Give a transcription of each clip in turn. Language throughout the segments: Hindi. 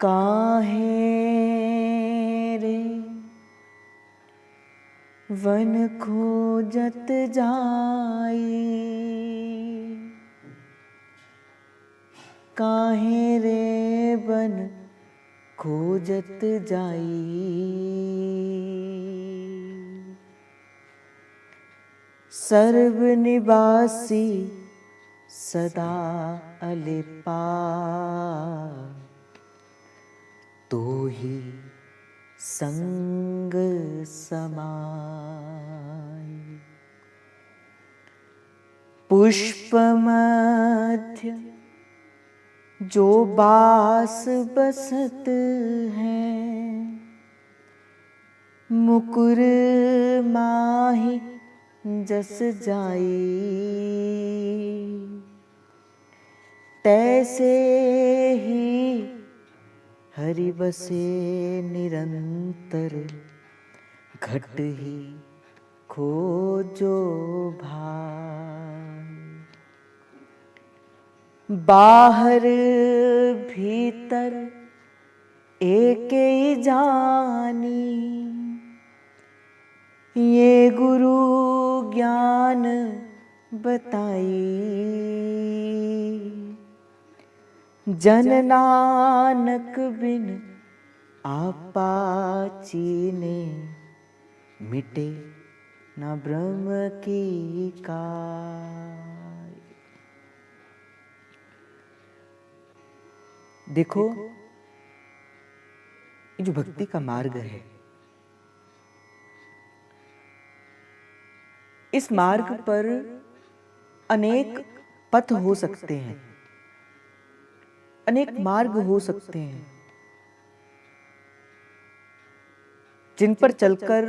काहे रे वन खोजत जाई, काहे रे वन खोजत जाई। सर्व निवासी सदा अलिपा, तो ही संग समाय। पुष्प मध्य जो बास बसत है, मुकुर माहि जस जाई। तैसे ही हरि बसे निरंतर, घट ही खोजो भाई। बाहर भीतर एक ही जानी, ये गुरु ज्ञान बताई। जन नानक बिन आपा चीने, मिटे न ब्रह्म की काय। देखो, ये जो भक्ति का मार्ग है, इस मार्ग पर अनेक पथ हो सकते हैं, अनेक मार्ग हो सकते हैं, जिन पर चलकर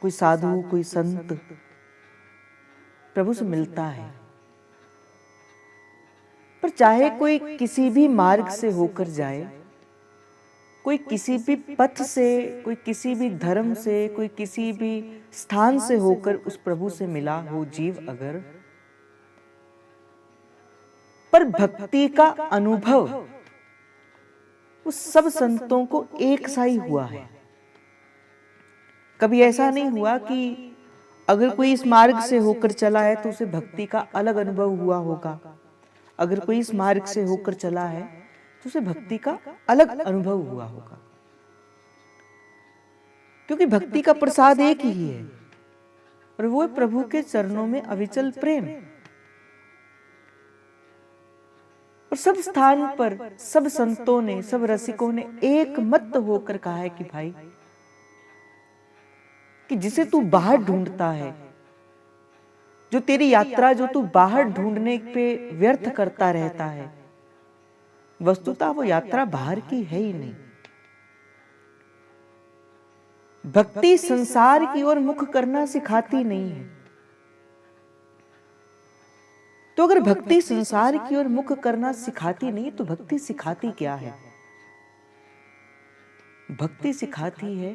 कोई साधु, कोई संत प्रभु से मिलता है। पर चाहे कोई किसी भी मार्ग से होकर जाए, कोई किसी भी पथ से, कोई किसी भी धर्म से, कोई किसी भी स्थान से होकर उस प्रभु से मिला हो जीव अगर, पर भक्ति का अनुभव उस सब संतों को एक सा ही हुआ है। कभी ऐसा नहीं हुआ कि अगर कोई इस मार्ग से होकर चला है तो उसे भक्ति का अलग अनुभव हुआ होगा, अगर कोई इस मार्ग से होकर चला है तो उसे भक्ति का अलग अनुभव हुआ होगा। क्योंकि भक्ति का प्रसाद एक ही है, और वो है प्रभु के चरणों में अविचल प्रेम। और सब स्थान पर सब संतों ने, सब रसिकों ने एक मत होकर कहा है कि भाई, कि जिसे तू बाहर ढूंढता है, जो तेरी यात्रा जो तू बाहर ढूंढने पे व्यर्थ करता रहता है, वस्तुतः वो यात्रा बाहर की है ही नहीं। भक्ति संसार की ओर मुख करना सिखाती नहीं है। तो अगर भक्ति संसार की ओर मुख करना सिखाती नहीं, तो भक्ति सिखाती क्या है? भक्ति सिखाती है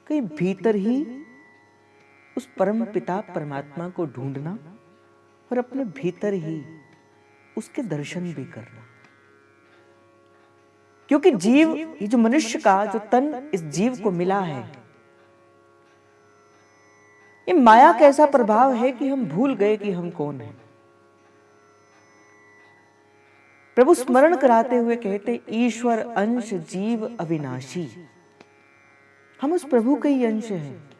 कि भीतर ही उस परम पिता परमात्मा को ढूंढना और अपने भीतर ही उसके दर्शन भी करना। क्योंकि जीव, ये जो मनुष्य का जो तन इस जीव को मिला है, ये माया का ऐसा प्रभाव है कि हम भूल गए कि हम कौन हैं। प्रभु स्मरण कराते हुए कहते, ईश्वर अंश जीव अविनाशी। हम उस प्रभु के ही अंश हैं,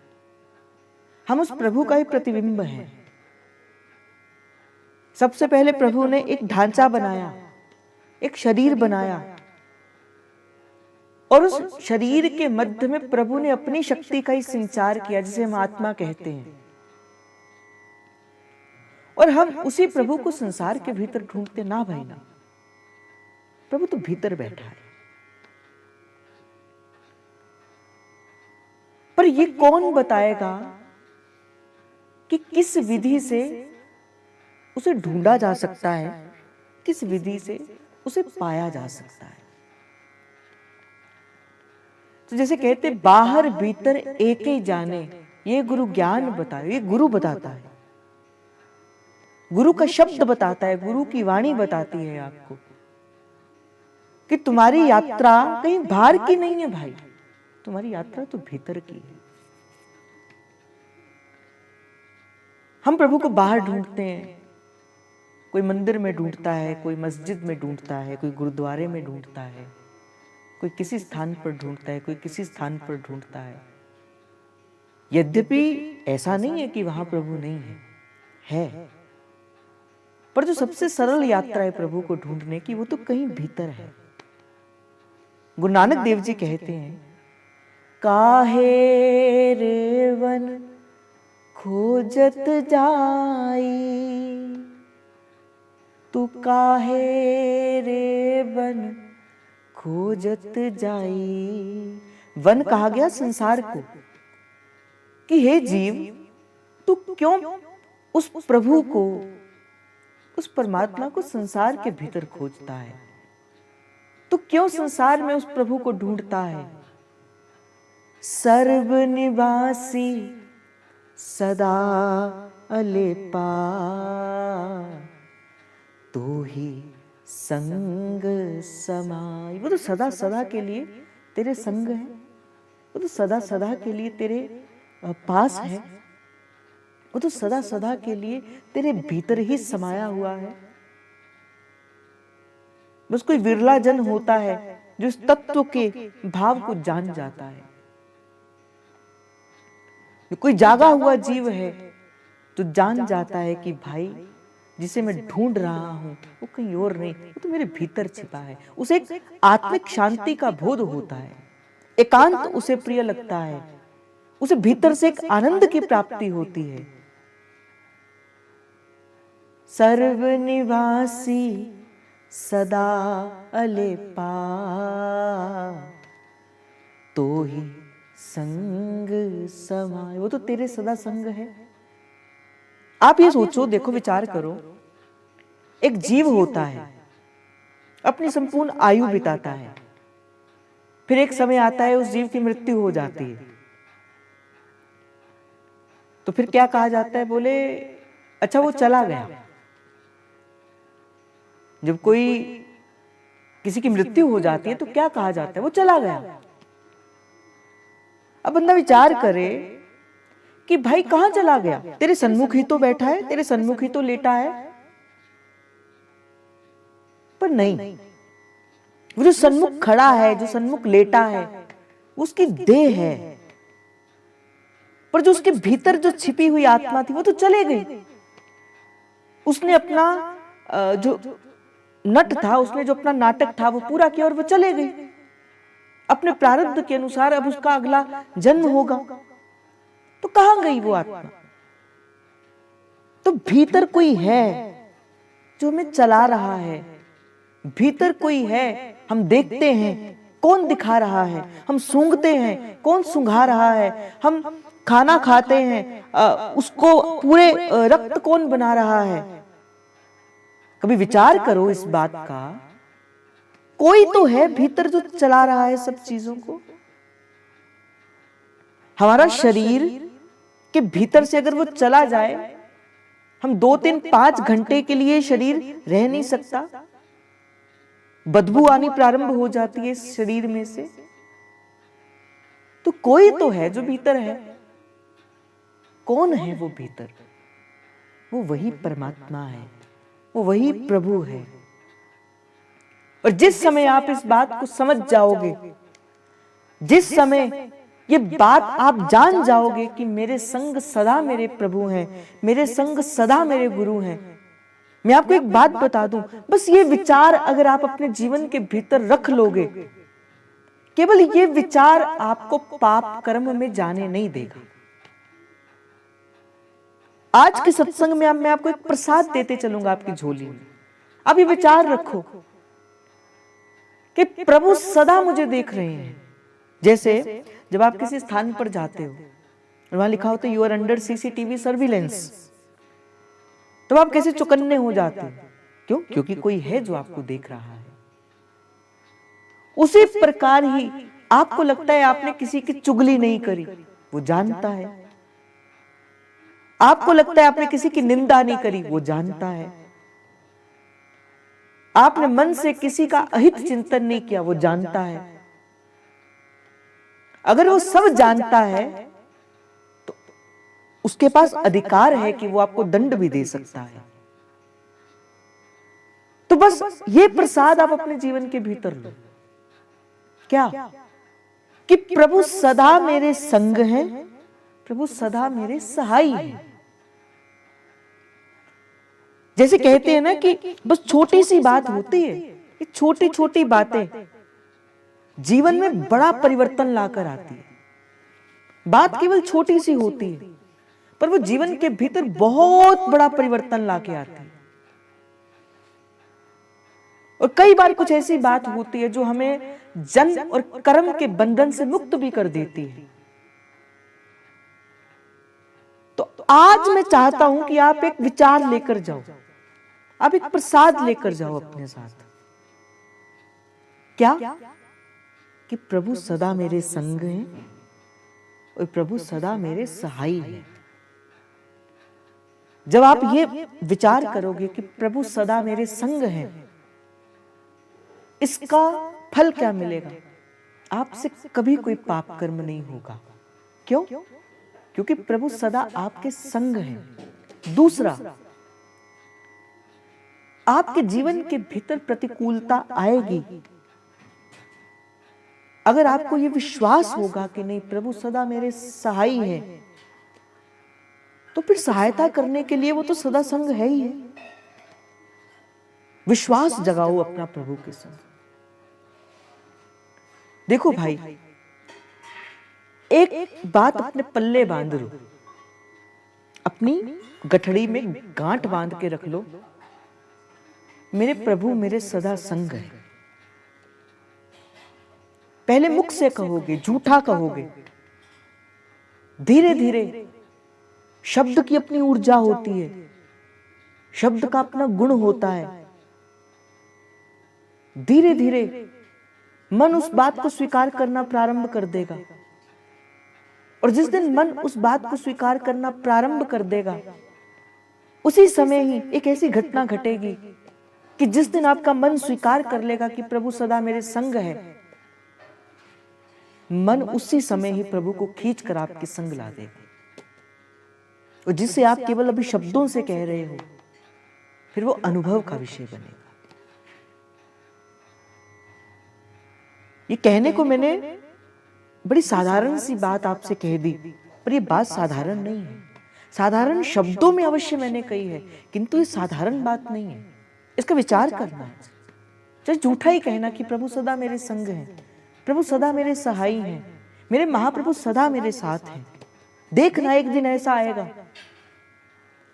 हम उस प्रभु का ही प्रतिबिंब हैं। सबसे पहले प्रभु ने एक ढांचा बनाया, एक शरीर बनाया, और उस शरीर के मध्य में प्रभु ने अपनी शक्ति का ही संचार किया, जिसे हम आत्मा कहते हैं। और हम उसी प्रभु को संसार के भीतर ढूंढते ना भाई ना। प्रभु तो भीतर बैठा है। पर ये कौन बताएगा कि किस विधि से उसे ढूंढा जा सकता है, किस विधि से उसे पाया जा सकता है? तो जैसे कहते, बाहर भीतर एक ही जाने, ये गुरु ज्ञान बताए, ये गुरु बताता है, गुरु का शब्द बताता है, गुरु की वाणी बताती है आपको। कि तुम्हारी यात्रा कहीं बाहर की नहीं है भाई, तुम्हारी यात्रा तो भीतर की है। हम प्रभु को बाहर ढूंढते हैं, कोई मंदिर में ढूंढता है, कोई मस्जिद में ढूंढता है, कोई गुरुद्वारे में ढूंढता है, कोई किसी स्थान पर ढूंढता है, कोई किसी स्थान पर ढूंढता है। यद्यपि ऐसा नहीं है कि वहां प्रभु नहीं है, पर जो सबसे सरल यात्रा है प्रभु को ढूंढने की, वो तो कहीं भीतर है। गुरु नानक देव जी कहते हैं, काहे रे वन खोजत जाई, तू काहे रे वन खोजत जाई। वन कहा गया संसार को कि हे जीव, तू क्यों उस प्रभु को, उस परमात्मा को संसार के भीतर खोजता है? तू क्यों संसार में उस प्रभु को ढूंढता है? सर्वनिवासी सदा अलेपा, तो ही संग समाई। वो तो सदा सदा के लिए तेरे संग है, वो तो सदा सदा के लिए तेरे पास है, वो तो सदा सदा के लिए तेरे भीतर ही समाया हुआ है। बस कोई विरला जन होता है जो इस तत्व के भाव को जान जाता है। कोई जागा हुआ जीव है तो जान जाता है कि भाई जिसे मैं ढूंढ रहा हूं वो कहीं और नहीं, वो तो मेरे भीतर छिपा है। उसे एक आत्मिक शांति का बोध होता है, एकांत उसे प्रिय लगता है, उसे भीतर से एक आनंद की प्राप्ति होती है। सर्वनिवासी सदा अलेपा, तो ही संग समाए। वो तो तेरे सदा संग है। आप ये सोचो, देखो, विचार करो, एक जीव होता है, अपनी संपूर्ण आयु बिताता है, फिर एक समय आता है उस जीव की मृत्यु हो जाती है, तो फिर क्या कहा जाता है? बोले अच्छा वो चला गया। जब कोई किसी की मृत्यु हो जाती है तो क्या कहा जाता है? वो चला गया। अब बंदा विचार करे कि भाई कहां चला गया? तेरे सन्मुख ही तो बैठा है, तेरे सन्मुख ही तो लेटा है। पर नहीं, वो जो सन्मुख खड़ा है, जो सन्मुख लेटा है, उसकी देह है, पर जो उसके भीतर जो छिपी हुई आत्मा थी वो तो चले गई। उसने अपना जो नट था, उसने जो अपना नाटक था वो पूरा किया और वो चले गई। अपने प्रारब्ध के अनुसार अब उसका अगला जन्म होगा, तो कहां गई वो आत्मा? तो भीतर कोई है जो हमें चला रहा है, भीतर कोई है, हम देखते हैं कौन दिखा रहा है, हम सूंघते हैं कौन सूंघा रहा है, हम खाना खाते हैं उसको पूरे रक्त कौन बना रहा है। कभी विचार करो इस बात का, कोई तो है भीतर जो चला रहा है सब चीजों को। हमारा शरीर के भीतर से अगर वो चला जाए, हम 2, 3, 5 घंटे के लिए शरीर रह नहीं सकता, बदबू आनी प्रारंभ हो जाती है इस शरीर में से। तो कोई तो है जो भीतर है। कौन है वो भीतर? वो वही परमात्मा है, वो वही प्रभु है। और जिस समय आप इस बात को समझ जाओगे, जिस समय ये बात आप जान जाओगे कि मेरे संग सदा मेरे प्रभु हैं, मेरे संग सदा मेरे गुरु हैं। मैं आपको एक बात बता दूं, बस ये विचार अगर आप अपने जीवन के भीतर रख लोगे, केवल ये विचार आपको पाप कर्म में जाने नहीं देगा। आज के सत्संग में मैं आपको एक प्रसाद देते चलूंगा आपकी झोली में। अब ये विचार रखो कि प्रभु सदा मुझे देख रहे हैं। जैसे जब आप किसी स्थान पर जाते हो और वहां लिखा होता है you are under CCTV surveillance, तो आप कैसे चौकन्ने हो जाते हो? क्यों? क्योंकि कोई है जो आपको देख रहा है। उसी प्रकार ही आपको लगता है आपने किसी की चुगली नहीं करी, वो जानता है। आपको लगता है आपने किसी की निंदा नहीं करी, वो जानता है। आपने मन से किसी का अहित चिंतन नहीं किया, वो जानता है। अगर वो सब जानता है तो उसके पास अधिकार है कि वो आपको दंड भी दे सकता है। तो बस ये प्रसाद आप अपने जीवन के भीतर लो। क्या? कि प्रभु सदा मेरे संग हैं, प्रभु सदा मेरे सहाय हैं। जैसे कहते हैं ना कि बस छोटी सी बात होती है, ये छोटी छोटी बातें जीवन में बड़ा परिवर्तन लाकर आती है। बात केवल छोटी सी होती है, पर वो जीवन के भीतर बहुत बड़ा परिवर्तन लाके आती है। और कई बार कुछ ऐसी बात होती है जो हमें जन्म और कर्म के बंधन से मुक्त भी कर देती है। तो आज मैं चाहता हूं कि आप एक विचार लेकर जाओ, आप एक प्रसाद लेकर जाओ अपने साथ। क्या? कि प्रभु सदा मेरे संग हैं और प्रभु सदा मेरे सहाय हैं। जब आप ये विचार करोगे कि प्रभु सदा मेरे संग हैं, इसका फल क्या मिलेगा? आपसे कभी कोई पाप कर्म नहीं होगा। क्यों? क्योंकि प्रभु सदा आपके संग हैं। दूसरा, आपके जीवन के भीतर प्रतिकूलता आएगी, अगर आपको यह विश्वास होगा कि नहीं प्रभु सदा मेरे सहाय हैं, तो फिर सहायता करने के लिए वो तो सदा संग है ही है। विश्वास जगाओ अपना प्रभु के संग। देखो भाई, एक बात अपने पल्ले बांध लो, अपनी गठड़ी में गांठ बांध के रख लो, मेरे प्रभु मेरे सदा संग है। पहले मुख से कहोगे, झूठा कहोगे, धीरे धीरे शब्द की अपनी ऊर्जा होती है, शब्द का अपना गुण होता है। धीरे धीरे मन उस बात को स्वीकार करना प्रारंभ कर देगा, और जिस दिन मन उस बात को स्वीकार करना प्रारंभ कर देगा, उसी समय ही एक ऐसी घटना घटेगी कि जिस दिन आपका मन स्वीकार कर लेगा कि प्रभु सदा मेरे संग है, मन उसी समय ही प्रभु को खींच कर आपके संग ला देगा। और जिसे आप केवल अभी शब्दों से कह रहे हो, फिर वो अनुभव का विषय बनेगा। ये कहने को मैंने बड़ी साधारण सी बात आपसे कह दी, पर ये बात साधारण नहीं है। साधारण शब्दों में अवश्य मैंने कही है, किंतु ये साधारण बात नहीं है। इसका विचार करना है। चाहे झूठा ही कहना कि प्रभु सदा मेरे संग हैं, प्रभु सदा मेरे सहाय हैं, मेरे महाप्रभु सदा मेरे साथ हैं। देखना एक दिन ऐसा आएगा,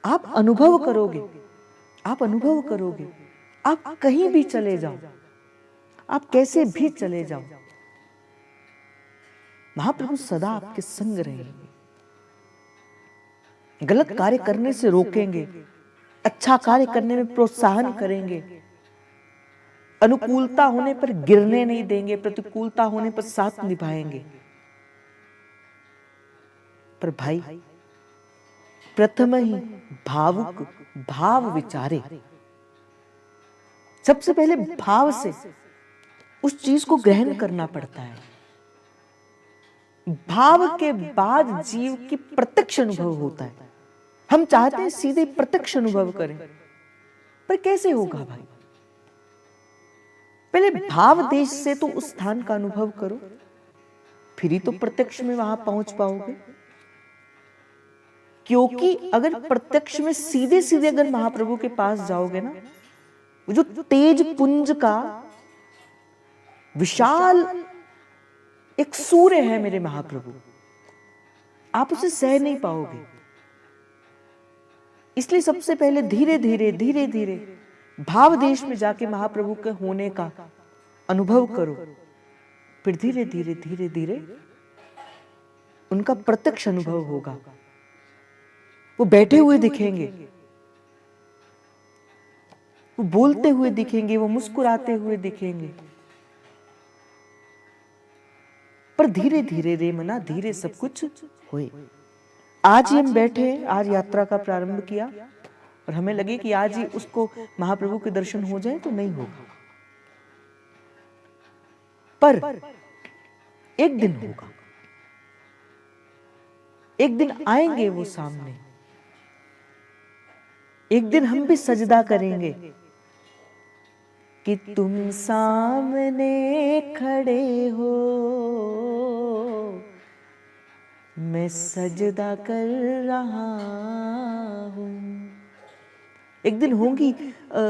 आप अनुभव करोगे, आप अनुभव करोगे। आप कहीं भी चले जाओ, आप कैसे भी चले जाओ, महाप्रभु सदा आपके संग रहेंगे। गलत कार्य करने से रोकेंगे, अच्छा कार्य करने में प्रोत्साहन करेंगे, अनुकूलता होने पर गिरने नहीं देंगे, प्रतिकूलता होने पर साथ निभाएंगे। पर भाई, प्रथम ही भावुक भाव विचारे। सबसे पहले भाव से उस चीज को ग्रहण करना पड़ता है। भाव के बाद जीव की प्रत्यक्ष अनुभव होता है। हम चाहते हैं सीधे प्रत्यक्ष अनुभव करें, पर कैसे होगा भाई? पहले भाव देश से तो उस स्थान का अनुभव करो, फिर ही तो प्रत्यक्ष में वहां पहुंच पाओगे। क्योंकि अगर प्रत्यक्ष में सीधे सीधे अगर महाप्रभु के पास जाओगे ना, वो जो तेज पुंज का विशाल एक सूर्य है मेरे महाप्रभु, आप उसे सह नहीं पाओगे। इसलिए सबसे पहले धीरे धीरे धीरे धीरे भाव देश में जाके महाप्रभु के होने का अनुभव करो, फिर धीरे धीरे धीरे धीरे उनका प्रत्यक्ष अनुभव होगा। वो बैठे हुए दिखेंगे, वो बोलते हुए दिखेंगे, वो मुस्कुराते हुए दिखेंगे, पर धीरे धीरे रे मना धीरे सब कुछ हुए। आज ही हम बैठे, आज यात्रा का प्रारंभ किया और और हमें लगे कि आज ही उसको महाप्रभु के दर्शन हो जाए, तो नहीं होगा, पर एक दिन होगा, एक दिन आएंगे वो सामने, एक दिन हम भी सजदा करेंगे कि तुम सामने खड़े हो, मैं सजदा कर रहा हूं। एक दिन होंगी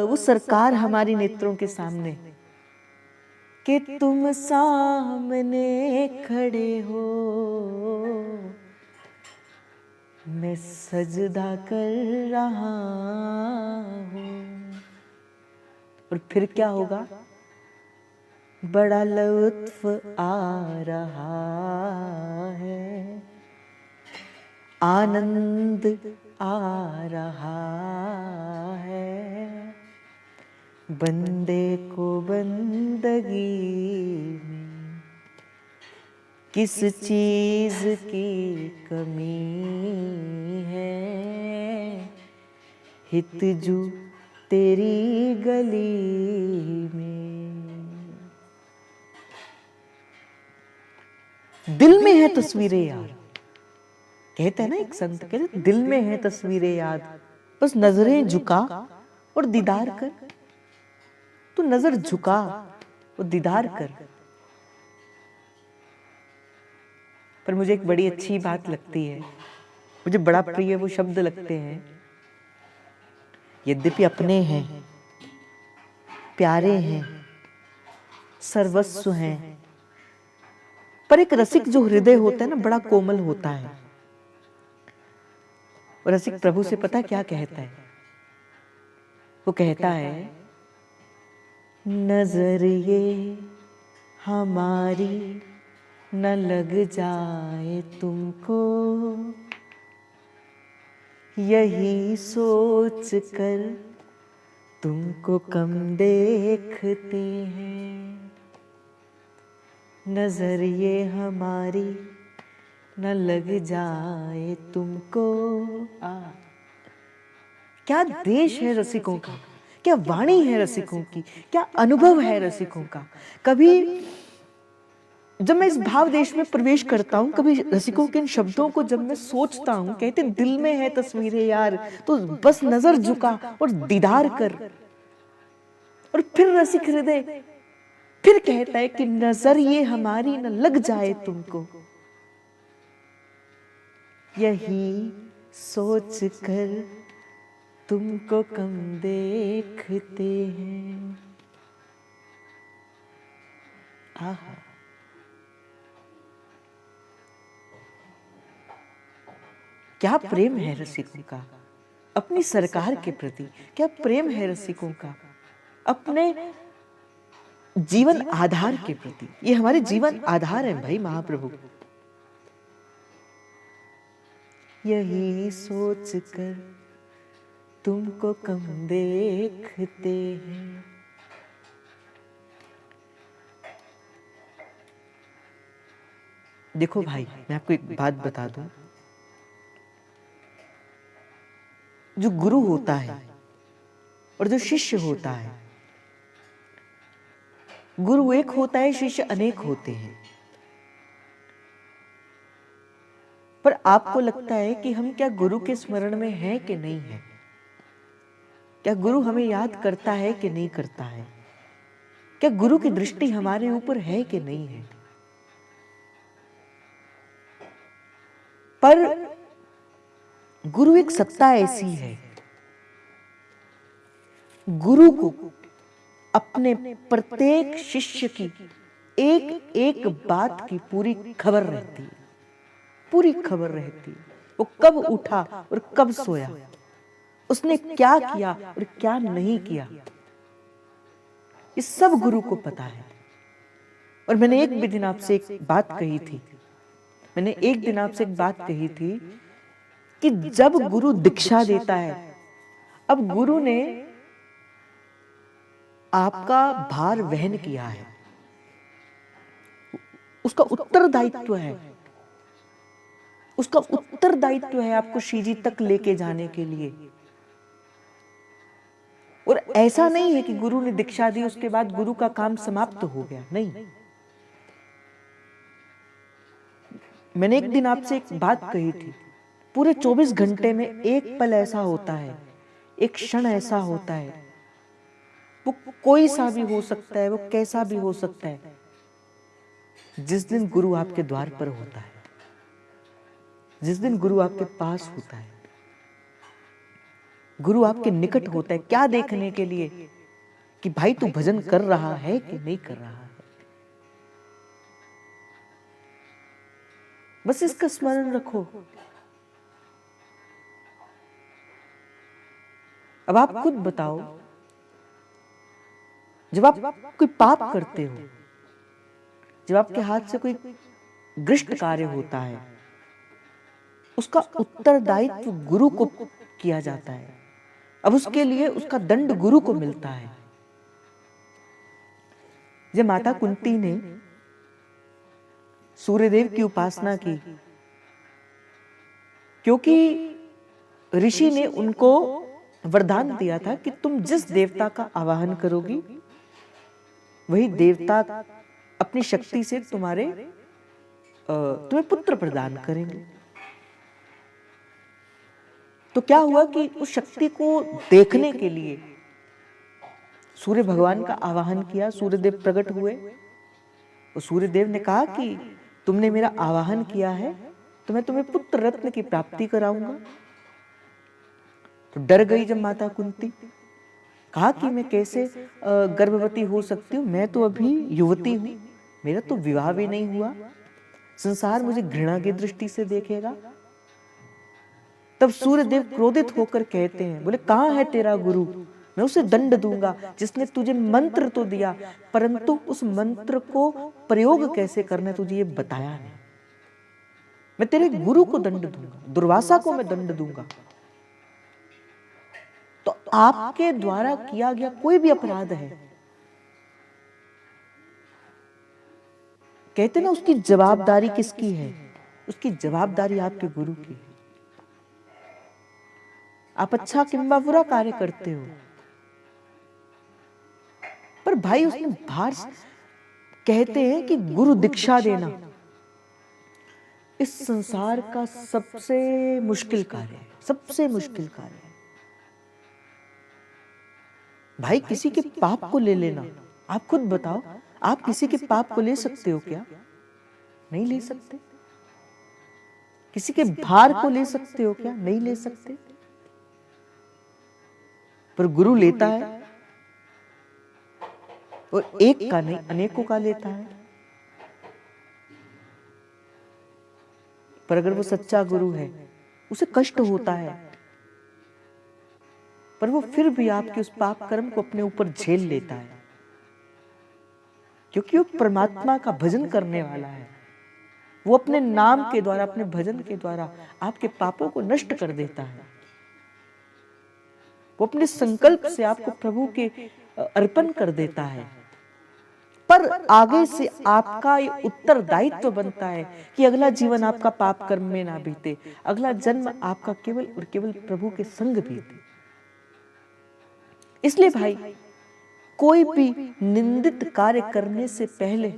वो सरकार हमारी नेत्रों के सामने कि तुम सामने खड़े हो, मैं सजदा कर रहा हूं। और फिर क्या होगा? बड़ा लुत्फ आ रहा है, आनंद आ रहा है, बंदे को बंदगी में किस चीज की कमी है, हितजू तेरी गली में। दिल में है तस्वीरें यार, कहते हैं ना एक संत, कहते दिल में है तस्वीरें याद, बस नजरें झुका और दीदार कर। तो नजर झुका और दीदार कर। पर मुझे एक बड़ी अच्छी बात लगती है, मुझे बड़ा प्रिय वो शब्द लगते हैं, यद्यपि अपने हैं, प्यारे हैं, सर्वस्व हैं, पर एक रसिक जो हृदय होता है ना, बड़ा कोमल होता है। और रसिक प्रभु से पता क्या कहता है? वो कहता है, नजर ये हमारी न लग जाए तुमको, यही सोच कर तुमको कम देखते हैं। नजर ये हमारी न लग जाए तुमको। क्या देश है रसिकों का, क्या वाणी है रसिकों की, क्या अनुभव है रसिकों का। कभी जब मैं इस भाव देश में प्रवेश करता हूँ, कभी रसिकों के इन शब्दों को जब मैं सोचता हूँ, कहते दिल में है तस्वीरें यार, तो बस नजर झुका और दीदार कर। और फिर रसिक हृदय फिर कहता है कि नजर ये हमारी न लग जाए तुमको, यही सोच कर तुमको कम देखते हैं। आहा, क्या प्रेम है रसिकों का अपनी सरकार के प्रति, क्या प्रेम है रसिकों का अपने जीवन आधार के प्रति। ये हमारे जीवन आधार है भाई महाप्रभु। यही सोच कर तुमको कम देखते हैं। देखो भाई, मैं आपको एक बात बता दूं, जो गुरु होता है और जो शिष्य होता है, गुरु एक होता है, शिष्य अनेक होते हैं। पर आपको लगता है कि हम क्या गुरु के स्मरण में हैं कि नहीं है? क्या गुरु हमें याद करता है कि नहीं करता है? क्या गुरु की दृष्टि हमारे ऊपर है कि नहीं है? पर गुरु एक सत्ता ऐसी है, गुरु को अपने प्रत्येक शिष्य की एक एक बात की पूरी खबर रहती है, पूरी खबर रहती है। वो कब उठा और कब सोया, उसने क्या किया और क्या नहीं किया, ये सब गुरु को पता है। और मैंने एक भी दिन आपसे एक बात कही थी, मैंने एक दिन आपसे एक बात कही थी कि जब गुरु दीक्षा देता है, अब गुरु ने आपका भार वहन किया है, उसका उत्तरदायित्व है, उसका उत्तरदायित्व है आपको श्रीजी तक लेके जाने के लिए। ऐसा नहीं है कि गुरु ने दीक्षा दी उसके बाद गुरु का काम समाप्त हो गया, नहीं। मैंने एक दिन आपसे एक बात कही थी, पूरे 24 घंटे में एक पल ऐसा होता है, एक क्षण ऐसा होता है, वो कोई सा भी हो सकता है, वो कैसा भी हो सकता है, जिस दिन गुरु आपके द्वार पर होता है, जिस दिन गुरु आपके पास होता है, गुरु आपके निकट होता है। क्या देखने के लिए कि भाई तू भजन कर रहा है कि नहीं कर रहा है। बस इसका स्मरण रखो। अब आप खुद बताओ, जब आप कोई पाप करते हो, जब आपके हाथ से कोई गृष्ट कार्य होता है, उसका उत्तरदायित्व गुरु को किया जाता है। अब उसके लिए उसका दंड गुरु को मिलता है। जब माता कुंती ने सूर्यदेव की उपासना की, क्योंकि ऋषि ने उनको वरदान दिया था कि तुम जिस देवता का आवाहन करोगी, वही देवता अपनी शक्ति से तुम्हें पुत्र प्रदान करेंगे। तो क्या हुआ कि उस शक्ति को देखने के लिए सूर्य भगवान का आवाहन किया, सूर्यदेव प्रकट हुए। और सूर्यदेव ने कहा कि तुमने मेरा आवाहन किया है तो मैं तुम्हें पुत्र रत्न की प्राप्ति कराऊंगा। तो डर गई जब माता कुंती, कहा कि मैं कैसे गर्भवती हो सकती हूँ, मैं तो अभी युवती हूँ, मेरा तो विवाह भी नहीं हुआ, संसार मुझे घृणा की दृष्टि से देखेगा। तब सूर्यदेव क्रोधित होकर कहते हैं, बोले कहाँ है तेरा गुरु, मैं उसे दंड दूंगा जिसने तुझे मंत्र तो दिया परंतु उस मंत्र को प्रयोग कैसे करना है तुझे ये बताया नहीं। मैं तेरे गुरु को दंड दूंगा, दुर्वासा को मैं दंड दूंगा। तो आपके द्वारा किया गया कोई भी अपराध है, कहते ना उसकी जवाबदारी किसकी है, उसकी जवाबदारी आपके गुरु की है। आप अच्छा किंबा बुरा कार्य करते हो, पर भाई उसने भार, कहते हैं कि गुरु दीक्षा देना इस संसार का सबसे मुश्किल कार्य है, सबसे मुश्किल कार्य है। भाई किसी के पाप को ले लेना, आप खुद बताओ, आप किसी के पाप को ले सकते हो क्या? नहीं ले सकते। किसी के भार को ले सकते हो क्या? नहीं ले सकते। पर गुरु लेता है, और एक का नहीं अनेकों का लेता है। पर अगर वो सच्चा गुरु है, उसे कष्ट होता है, पर वो फिर भी आपके उस पाप कर्म को अपने ऊपर झेल लेता है, क्योंकि वो परमात्मा का भजन करने वाला है। वो अपने नाम के द्वारा, अपने भजन के द्वारा आपके पापों को नष्ट कर देता है। वो अपने संकल्प से आपको प्रभु के अर्पण कर देता है। पर आगे से आपका ये उत्तरदायित्व बनता है कि अगला जीवन आपका पाप कर्म में ना बीते, अगला जन्म आपका केवल और केवल प्रभु के संग बीते। इसलिए भाई कोई भी निंदित कार्य करने से पहले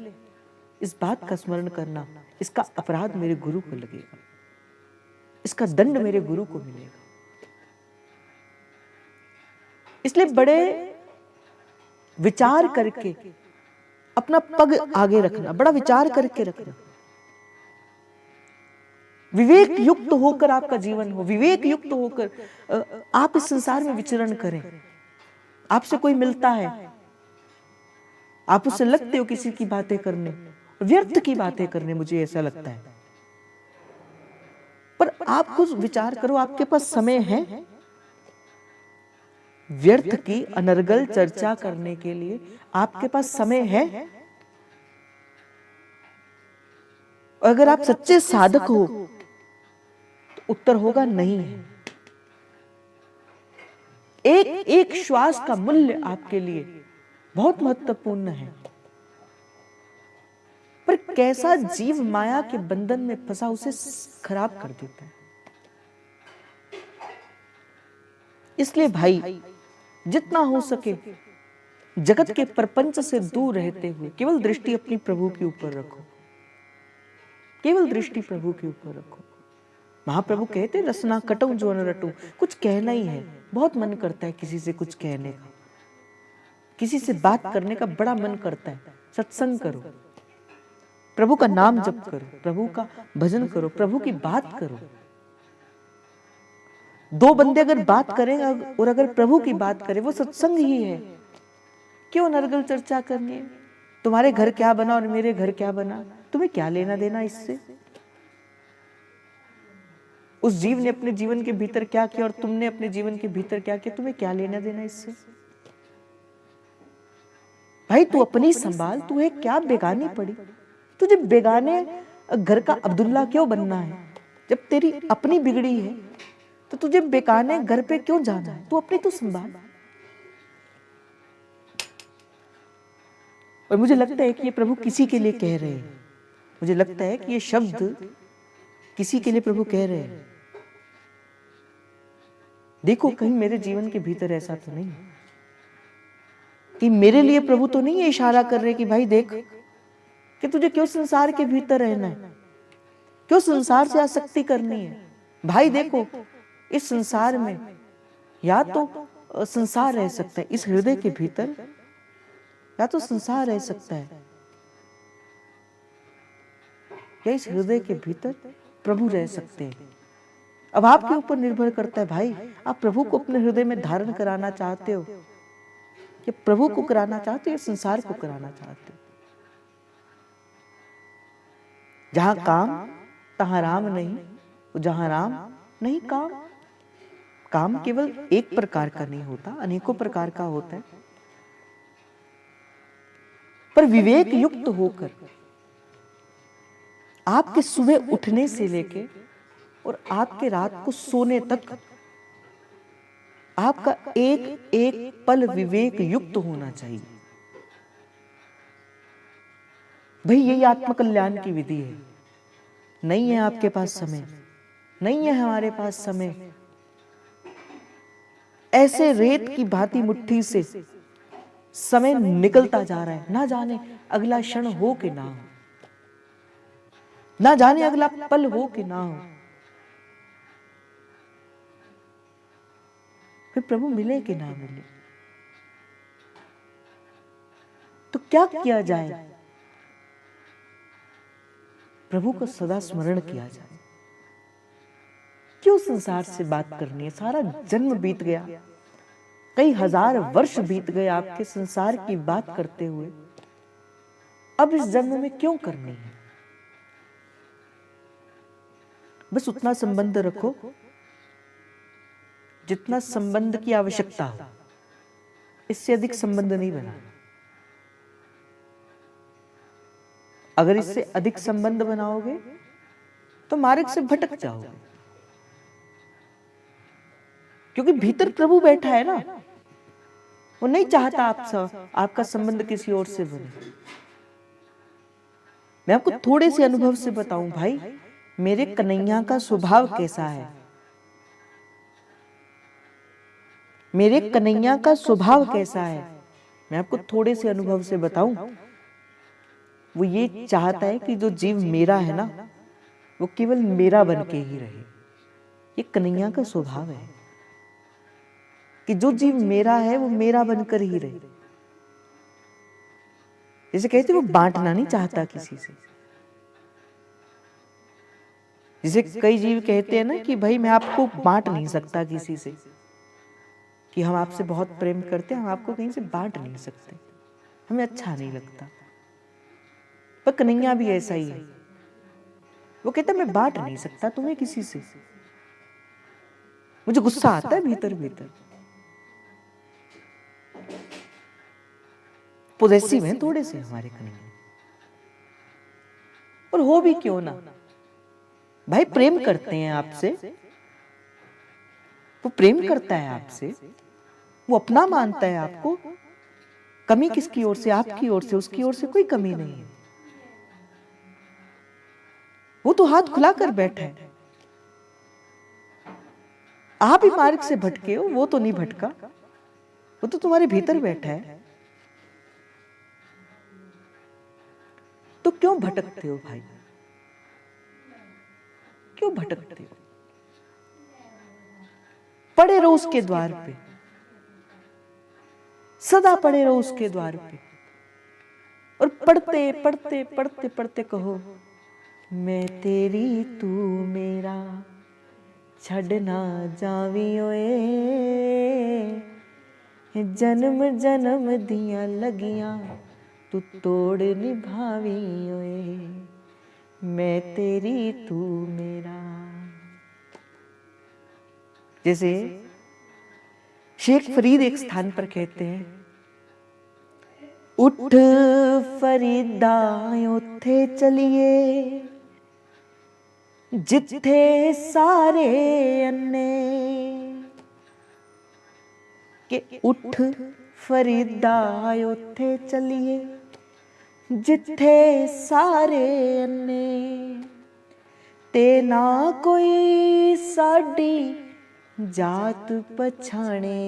इस बात का स्मरण करना, इसका अपराध मेरे गुरु को लगेगा, इसका दंड मेरे गुरु को मिलेगा। इसलिए बड़े विचार करके अपना पग आगे रखना, बड़ा विचार करके रखना, विवेक युक्त होकर आपका जीवन हो, विवेक युक्त होकर आप इस संसार में विचरण करें। आपसे कोई मिलता है, आप उससे लगते हो किसी की बातें करने, व्यर्थ की बातें करने, मुझे ऐसा लगता है। पर आप खुद विचार करो, आपके पास समय है व्यर्थ की अनर्गल चर्चा करने के लिए? आपके पास समय है? अगर आप सच्चे साधक हो तो उत्तर होगा नहीं है। एक एक श्वास का मूल्य आपके लिए बहुत महत्वपूर्ण है। पर कैसा जीव माया के बंधन में फंसा उसे खराब कर देता है। इसलिए भाई जितना हो सके जगत के प्रपंच से दूर रहते हुए केवल दृष्टि अपनी प्रभु के ऊपर रखो, केवल दृष्टि प्रभु के ऊपर रखो। महाप्रभु कहते रसना कटूं जो न रटूं, कुछ कहना ही है, बहुत मन करता है किसी से कुछ कहने का, किसी से बात करने का बड़ा मन करता है। सत्संग करो, प्रभु का नाम जप करो, प्रभु का भजन करो, प्रभु की बात करो। दो बंदे अगर बात करें और अगर प्रभु की बात करें, वो सत्संग ही है। क्यों नरगल चर्चा करनी है? तुम्हारे घर क्या बना और मेरे घर क्या बना, तुम्हें क्या लेना देना इससे? उस जीव ने अपने जीवन के भीतर क्या किया और तुमने अपने जीवन के भीतर क्या किया, तुम्हें क्या लेना देना इससे? भाई तू अपनी संभाल, तू है क्या बेगानी पड़ी? तुझे बेगाने घर का अब्दुल्ला क्यों बनना है? जब तेरी अपनी बिगड़ी है तो तुझे बेगाने घर पे क्यों जाना है? तू अपनी तो संभाल। और मुझे लगता है कि ये प्रभु किसी के लिए कह रहे हैं, मुझे लगता है कि ये शब्द किसी के लिए प्रभु कह रहे हैं। देखो कहीं मेरे जीवन के भीतर ऐसा तो नहीं कि मेरे लिए प्रभु तो नहीं ये इशारा कर रहे कि भाई देख कि तुझे क्यों संसार के भीतर रहना है, क्यों संसार से आसक्ति करनी है। भाई देखो इस संसार में या तो संसार रह सकता है, इस हृदय के भीतर या तो संसार रह सकता है, या इस हृदय के भीतर प्रभु रह सकते हैं। अब आपके ऊपर निर्भर करता है भाई, आप प्रभु को अपने हृदय में धारण कराना चाहते हो या प्रभु को कराना चाहते हो या संसार को कराना चाहते हो? जहां काम तहां राम नहीं, जहां राम नहीं काम। काम केवल एक प्रकार का नहीं होता, अनेकों प्रकार का होता है। पर विवेक युक्त होकर आपके सुबह उठने से लेके और आपके रात को सोने तक आपका एक एक पल विवेक युक्त होना चाहिए। भाई यही आत्मकल्याण की विधि है। नहीं है आपके पास समय, नहीं है हमारे पास समय, ऐसे रेत की भांति मुट्ठी से समय निकलता जा रहा है, ना जाने अगला क्षण हो कि ना हो, ना जाने अगला पल हो कि ना हो। फिर प्रभु मिले कि ना मिले, तो क्या किया जाए? प्रभु को सदा स्मरण किया जाए। क्यों संसार से बात करनी है? सारा जन्म बीत गया, कई हजार वर्ष बीत गए आपके संसार की बात करते हुए, अब इस जन्म में क्यों करनी है? बस उतना संबंध रखो जितना संबंध की आवश्यकता हो, इससे अधिक संबंध नहीं बना। अगर इससे अधिक संबंध बनाओगे तो मार्ग से भटक जाओगे, क्योंकि भीतर प्रभु बैठा है ना, वो नहीं चाहता आपका संबंध किसी और से बने। मैं आपको थोड़े से अनुभव से बताऊं भाई, मेरे कन्हैया का स्वभाव कैसा है, मेरे कन्हैया का स्वभाव कैसा है, मैं आपको थोड़े से अनुभव से बताऊं। वो ये चाहता है कि जो जीव मेरा है ना, वो केवल मेरा बन के ही रहे। ये कन्हैया का स्वभाव है कि जो जीव मेरा है वो मेरा बनकर ही रहे। जैसे कहते वो बांटना नहीं चाहता किसी से। जैसे कई जीव कहते हैं ना कि भाई मैं आपको बांट नहीं सकता किसी से, कि हम आपसे बहुत प्रेम करते हैं, हम आपको कहीं से बांट नहीं सकते, हमें अच्छा नहीं लगता। पर कन्हैया भी ऐसा ही है, वो कहता मैं बांट नहीं सकता तुम्हें किसी से, मुझे गुस्सा आता है भीतर भीतर। पॉजेसिव हैं थोड़े से हमारे कन्हैया, और हो भी क्यों ना भाई, प्रेम करते हैं आपसे, वो प्रेम करता है आपसे, वो अपना मानता है आपको। कमी किसकी ओर से? आपकी ओर से, उसकी ओर से कोई कमी नहीं है। वो तो हाथ खुला कर बैठा है। आप ही मार्ग से भटके हो, वो तो नहीं भटका। वो तो तुम्हारे भीतर बैठा है। तो क्यों भटकते हो भाई, क्यों भटकते हो? पड़े रहो उसके द्वार पे, सदा पड़े रहो उसके द्वार पे, और पढ़ते पढ़ते पढ़ते पढ़ते कहो, मैं तेरी तू मेरा, छड़ना जावी ओए, जन्म जन्म दियां लगियां तू तोड़ निभावी ओए, मैं तेरी तू मेरा। जैसे शेख फरीद एक स्थान पर कहते हैं, उठ फरीदा उथे चलिए, जिथे सारे अन्ने, के उठ फरीदा उथे चलिए, जिथे सारे अन्ने, ते ना कोई साडी जात पछाणे,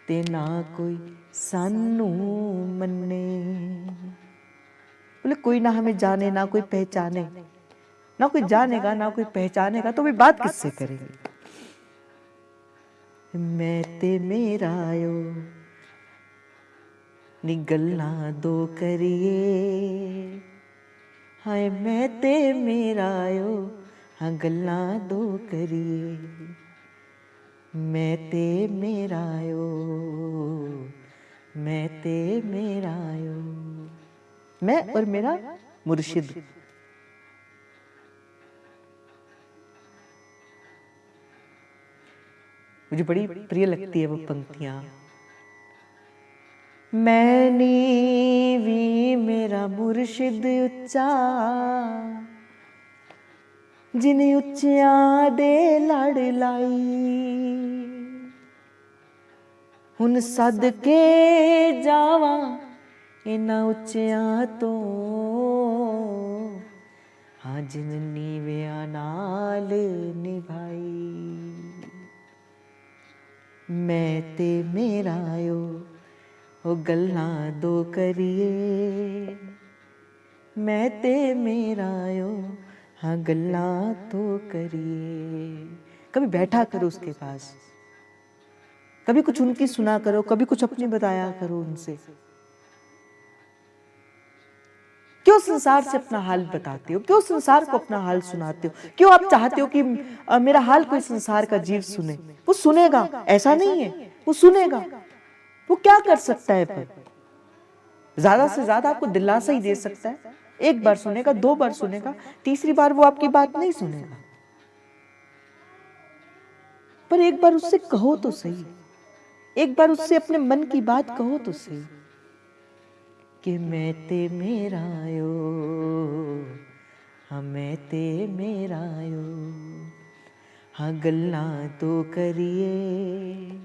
ते ना कोई सानू मन्ने। बोले कोई ना हमें जाने, ना कोई पहचाने, ना कोई जानेगा ना कोई पहचानेगा, तो भी बात किससे करेंगे? मैं ते मेरा आयो नी गल्ला दो करिए, हाय मैं ते मेरा आयो हाँ गल्ला दो करिए, मैं ते मेरा आयो, मैं ते मेरा आयो, मैं और मेरा मुर्शिद। मुझे बड़ी प्रिय लगती है वो पंक्तियां, मैं नीवी मेरा मुर्शिद उच्चा, जिन्हें उच्चियां दे लड़ लाई, हुन सद के जावा इन्हां उच्चियां तो, हाँ जिन नीवियां नाल निभाई, मैं ते मेरा आयो ओ गल्लां दो करिए, मैं ते मेरा आयो हाँ गल्लां तो करिए। कभी बैठा करो उसके पास, कभी कुछ उनकी सुना करो, कभी कुछ अपनी बताया करो उनसे। क्यों संसार से अपना हाल बताते हो, क्यों संसार को अपना हाल सुनाते हो, क्यों आप चाहते हो कि मेरा हाल कोई संसार का जीव सुने? वो सुनेगा, ऐसा नहीं है, वो सुनेगा। वो क्या कर सकता है? पर ज्यादा से ज्यादा आपको दिलासा ही दे सकता है। एक बार सुनेगा, दो बार सुनेगा, तीसरी बार वो आपकी बात नहीं सुनेगा। पर एक बार उससे कहो तो सही, एक बार उससे अपने मन की बात कहो तो सही, कि मैं ते मेरा आयो, हाँ मैं ते मेरा आयो, हाँ गल्लां तो करिए,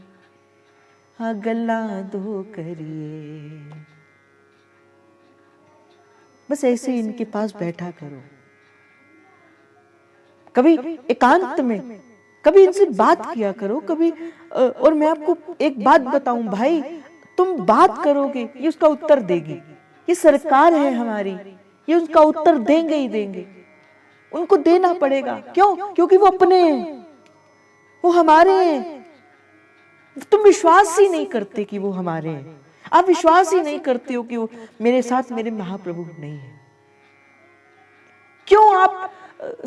हाँ गल्लां दो करिए। बस ऐसे इनके पास बैठा करो, कभी एकांत में, कभी इनसे बात किया करो, कभी। और मैं आपको एक बात बताऊं भाई, तुम बात करोगे ये उसका उत्तर देगी। ये सरकार है हमारी, ये उसका उत्तर देंगे ही देंगे, उनको देना पड़ेगा। क्यों? क्योंकि वो अपने हैं, वो हमारे हैं। तुम विश्वास ही नहीं करते कि वो हमारे हैं, आप विश्वास ही नहीं करते हो कि वो मेरे साथ मेरे महाप्रभु नहीं है। क्यों आप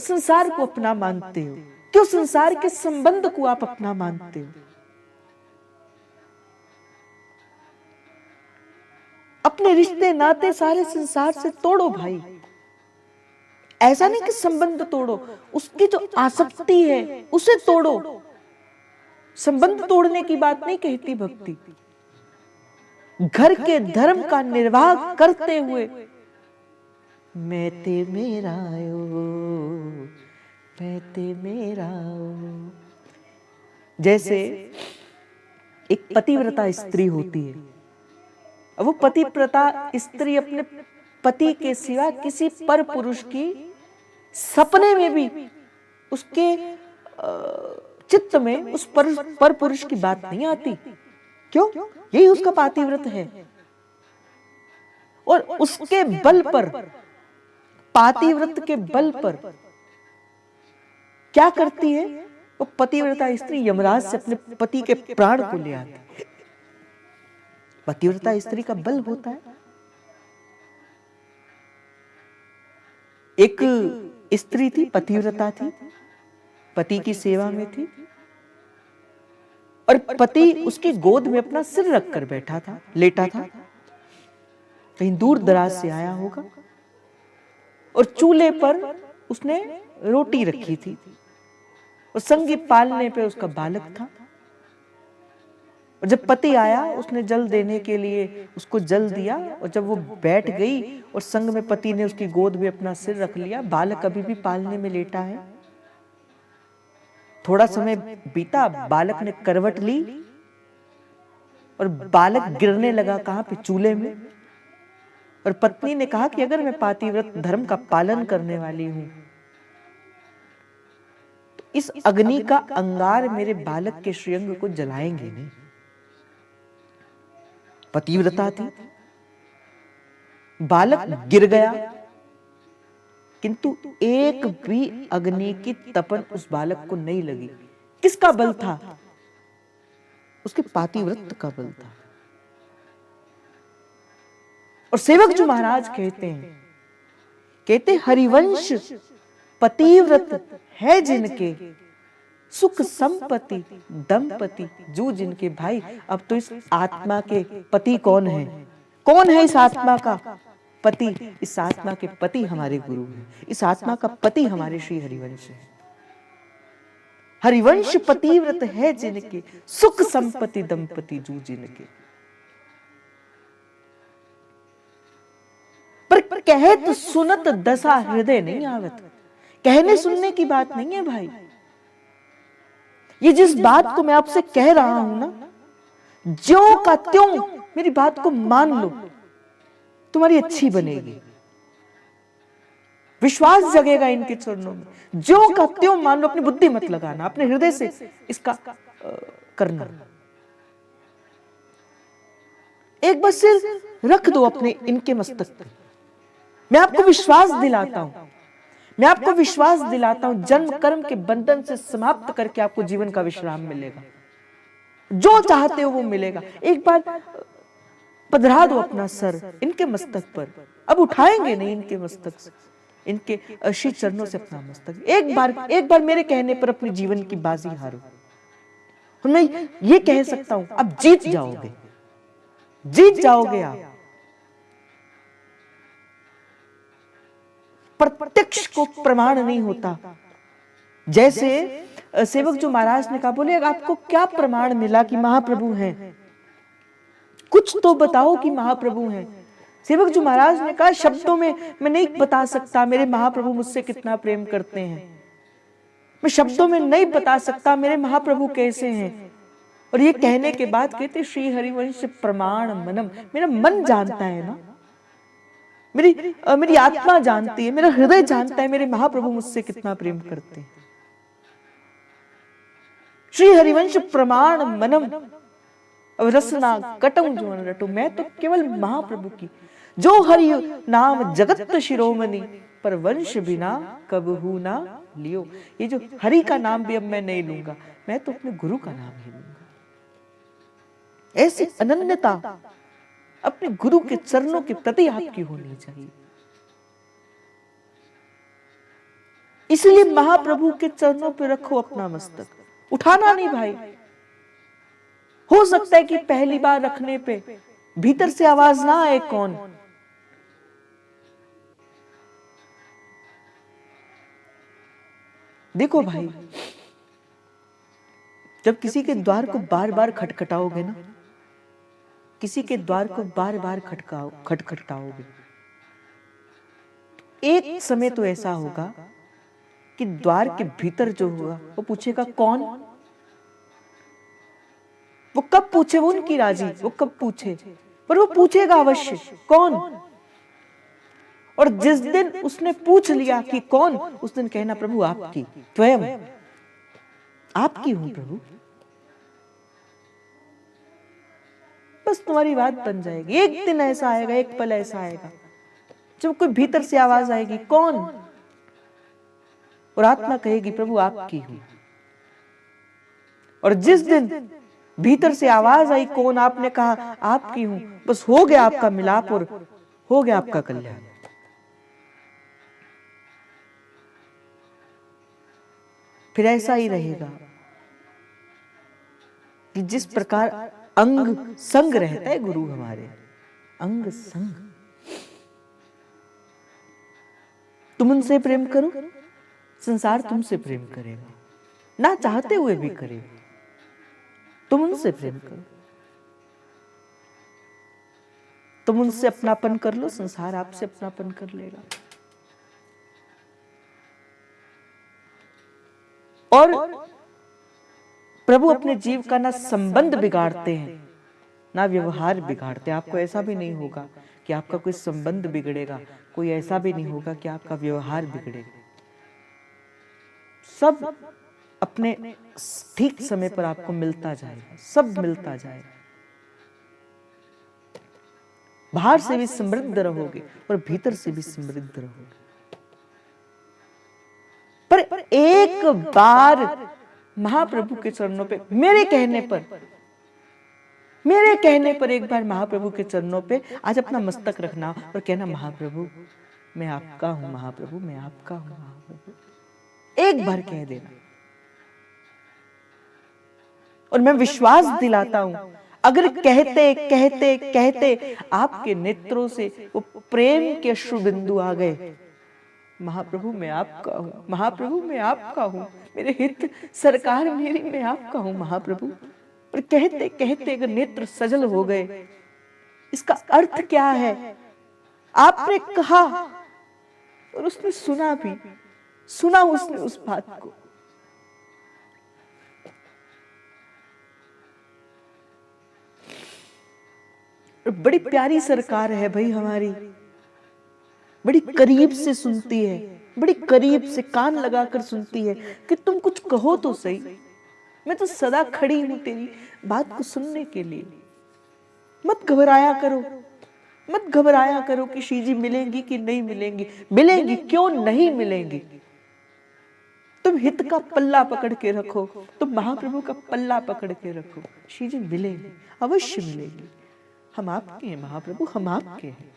संसार को अपना मानते हो? क्यों संसार के संबंध को आप अपना मानते हो? अपने रिश्ते नाते सारे संसार से तोड़ो भाई। ऐसा नहीं कि संबंध तोड़ो, उसकी जो आसक्ति है उसे तोड़ो। संबंध तोड़ने की बात नहीं कहती भक्ति। घर के धर्म का निर्वाह करते हुए मैं ते मेरा आयो, मैं ते मेरा आयो। जैसे एक पतिव्रता स्त्री होती है, वो पतिव्रता स्त्री अपने पति के सिवा किसी पर पुरुष की सपने में भी उसके चित्त में उस पर पुरुष की बात नहीं आती। क्यों? यही उसका पातिव्रत है। और उसके बल पर, पातिव्रत के बल पर क्या करती है वो पतिव्रता स्त्री? यमराज से अपने पति के प्राण को ले आती है। पतिव्रता स्त्री का बल होता है। एक स्त्री थी, पतिव्रता थी, पति की सेवा में थी, और पति उसकी गोद में अपना सिर रखकर बैठा था, लेटा था। कहीं दूर दराज से आया होगा और चूल्हे पर उसने रोटी रखी थी और संगी पालने पे उसका बालक था। और जब पति आया उसने जल देने के लिए उसको जल दिया, और जब वो बैठ गई और संग में पति ने उसकी गोद में अपना सिर रख लिया, बालक अभी भी पालने में लेटा है। थोड़ा समय बीता, बालक ने करवट ली और बालक गिरने लगा। कहां पे? चूल्हे में। और पत्नी ने कहा कि अगर मैं पातिव्रत धर्म का पालन करने वाली हूं तो इस अग्नि का अंगार मेरे बालक के श्रीअंग को जलाएंगे नहीं। पतिव्रता थी, बालक गिर गया, किंतु एक भी अग्नि की तपन उस बालक को नहीं लगी। किसका बल था? उसके पातिव्रत का बल था। और सेवक जो महाराज कहते हरिवंश पतिव्रत है जिनके, सुख संपत्ति दंपति जू जिनके। भाई अब तो इस आत्मा के पति कौन है? कौन है इस आत्मा का पति? इस आत्मा के पति हमारे गुरु हैं। इस आत्मा का पति हमारे श्री हरिवंश है। हरिवंश पतिव्रत है जिनके, सुख संपत्ति दंपति जू जिनके। पर कहत सुनत दशा हृदय नहीं आवत। कहने सुनने की बात नहीं है भाई। ये जिस बात को मैं आपसे कह रहा हूं ना, ज्यों का त्यों मेरी बात को मान लो, तुम्हारी अच्छी बनेगी। विश्वास जगेगा इनके चरणों में। ज्यों का त्यों मान लो, अपनी बुद्धि मत लगाना, अपने हृदय से इसका करना। एक बार सिर रख दो अपने इनके मस्तक पर। मैं आपको विश्वास दिलाता हूं, मैं आपको विश्वास दिलाता हूं, जन्म कर्म के बंधन से समाप्त करके आपको जीवन का विश्राम मिलेगा। जो चाहते हो वो मिलेगा। एक बार पधरा दो अपना सर इनके मस्तक पर। अब उठाएंगे नहीं इनके मस्तक से, इनके श्री चरणों से अपना मस्तक। एक बार मेरे कहने पर अपने जीवन की बाजी हारो। मैं ये कह सकता हूं, अब जीत जाओगे, जीत जाओगे आप। प्रत्यक्ष को प्रमाण नहीं होता। जैसे सेवक जो महाराज ने कहा, बोले आपको क्या प्रमाण मिला कि महाप्रभु हैं? कुछ तो बताओ कि महाप्रभु हैं। सेवक जो महाराज ने कहा, शब्दों में मैं नहीं बता सकता मेरे महाप्रभु मुझसे कितना प्रेम करते हैं। मैं शब्दों में नहीं बता सकता मेरे महाप्रभु कैसे हैं। और ये कहने के बाद कहते, श्री हरिवंश प्रमाण मनम। मेरा मन जानता है ना, मेरी आत्मा जानती है, मेरा हृदय जानता है मेरे महाप्रभु मुझसे कितना प्रेम करते हैं। श्री हरिवंश प्रमाण मनम अब रसना कटम जो रटू। मैं तो केवल महाप्रभु की, जो हरि नाम जगत शिरोमणि, पर वंश बिना कबहू ना लियो। ये जो हरि का नाम भी अब मैं नहीं लूंगा, मैं तो अपने गुरु का नाम ही लूंगा। ऐसी अनन्यता अपने गुरु के चरणों के प्रति आपकी होनी चाहिए। इसलिए महाप्रभु के चरणों पे रखो अपना मस्तक, उठाना नहीं भाई। हो सकता है कि पहली बार रखने पे भीतर से आवाज ना आए, कौन? देखो भाई, जब किसी के द्वार को बार बार खटखटाओगे ना, किसी के द्वार को बार बार खटखटाओगे, एक समय तो ऐसा होगा कि द्वार के भीतर जो होगा वो पूछेगा कौन। वो कब पूछे, वो उनकी राजी, वो कब पूछे, पर वो पूछेगा अवश्य कौन। और जिस दिन उसने पूछ लिया कि कौन, उस दिन कहना प्रभु आपकी, स्वयं आपकी हूं प्रभु। बस तुम्हारी बात बन जाएगी। एक दिन ऐसा आएगा, एक पल ऐसा आएगा जब कोई भीतर से आवाज आएगी, कौन? और आत्मा कहेगी प्रभु आपकी हूं। और जिस दिन भीतर से आवाज आई कौन, आपने कहा आपकी हूं, बस हो गया आपका मिलाप और हो गया आपका कल्याण। फिर ऐसा ही रहेगा कि जिस प्रकार अंग संग रहता है गुरु हमारे, अंग संग, तुम उनसे प्रेम करो, संसार तुमसे प्रेम करेगा, ना चाहते हुए भी करेगा। तुम उनसे प्रेम करो, तुम उनसे अपनापन कर लो, संसार आपसे अपनापन कर लेगा। और प्रभु अपने जीव का ना संबंध बिगाड़ते हैं ना व्यवहार बिगाड़ते। आपको ऐसा भी नहीं होगा कि आपका कोई संबंध बिगड़ेगा, कोई ऐसा भी नहीं होगा कि आपका व्यवहार बिगड़ेगा। सब अपने ठीक समय पर आपको मिलता जाएगा, सब मिलता जाएगा। बाहर से भी समृद्ध रहोगे और भीतर से भी समृद्ध रहोगे। पर एक बार महाप्रभु के चरणों पे, मेरे कहने पर एक बार महाप्रभु के चरणों पे आज अपना मस्तक रखना और कहना महाप्रभु मैं आपका हूं, महाप्रभु मैं आपका हूं, महाप्रभु। एक बार कह देना। और मैं विश्वास दिलाता हूं अगर कहते कहते कहते आपके नेत्रों से वो प्रेम के अश्रु बिंदु आ गए, महाप्रभु मैं आपका हूं, महाप्रभु मैं आपका हूं, मेरे हित सरकार मेरी, मैं आपका हूं महाप्रभु। और कहते कहते अगर नेत्र सजल हो गए, इसका अर्थ क्या है? आपने कहा और उसने सुना भी, सुना उसने उस बात को। बड़ी प्यारी सरकार है भाई हमारी, बड़ी करीब से सुनती है, बड़ी करीब से कान लगाकर सुनती है कि तुम कुछ कहो तो सही, मैं तो सदा खड़ी हूं तेरी बात को सुनने के लिए। मत घबराया करो, मत घबराया करो कि श्री जी मिलेंगी कि नहीं मिलेंगी। मिलेंगी, क्यों नहीं मिलेंगी? तुम हित का पल्ला पकड़ के रखो, तुम महाप्रभु का पल्ला पकड़ के रखो, श्री जी मिलेंगे, अवश्य मिलेंगे। हम आपके हैं महाप्रभु, हम आपके हैं।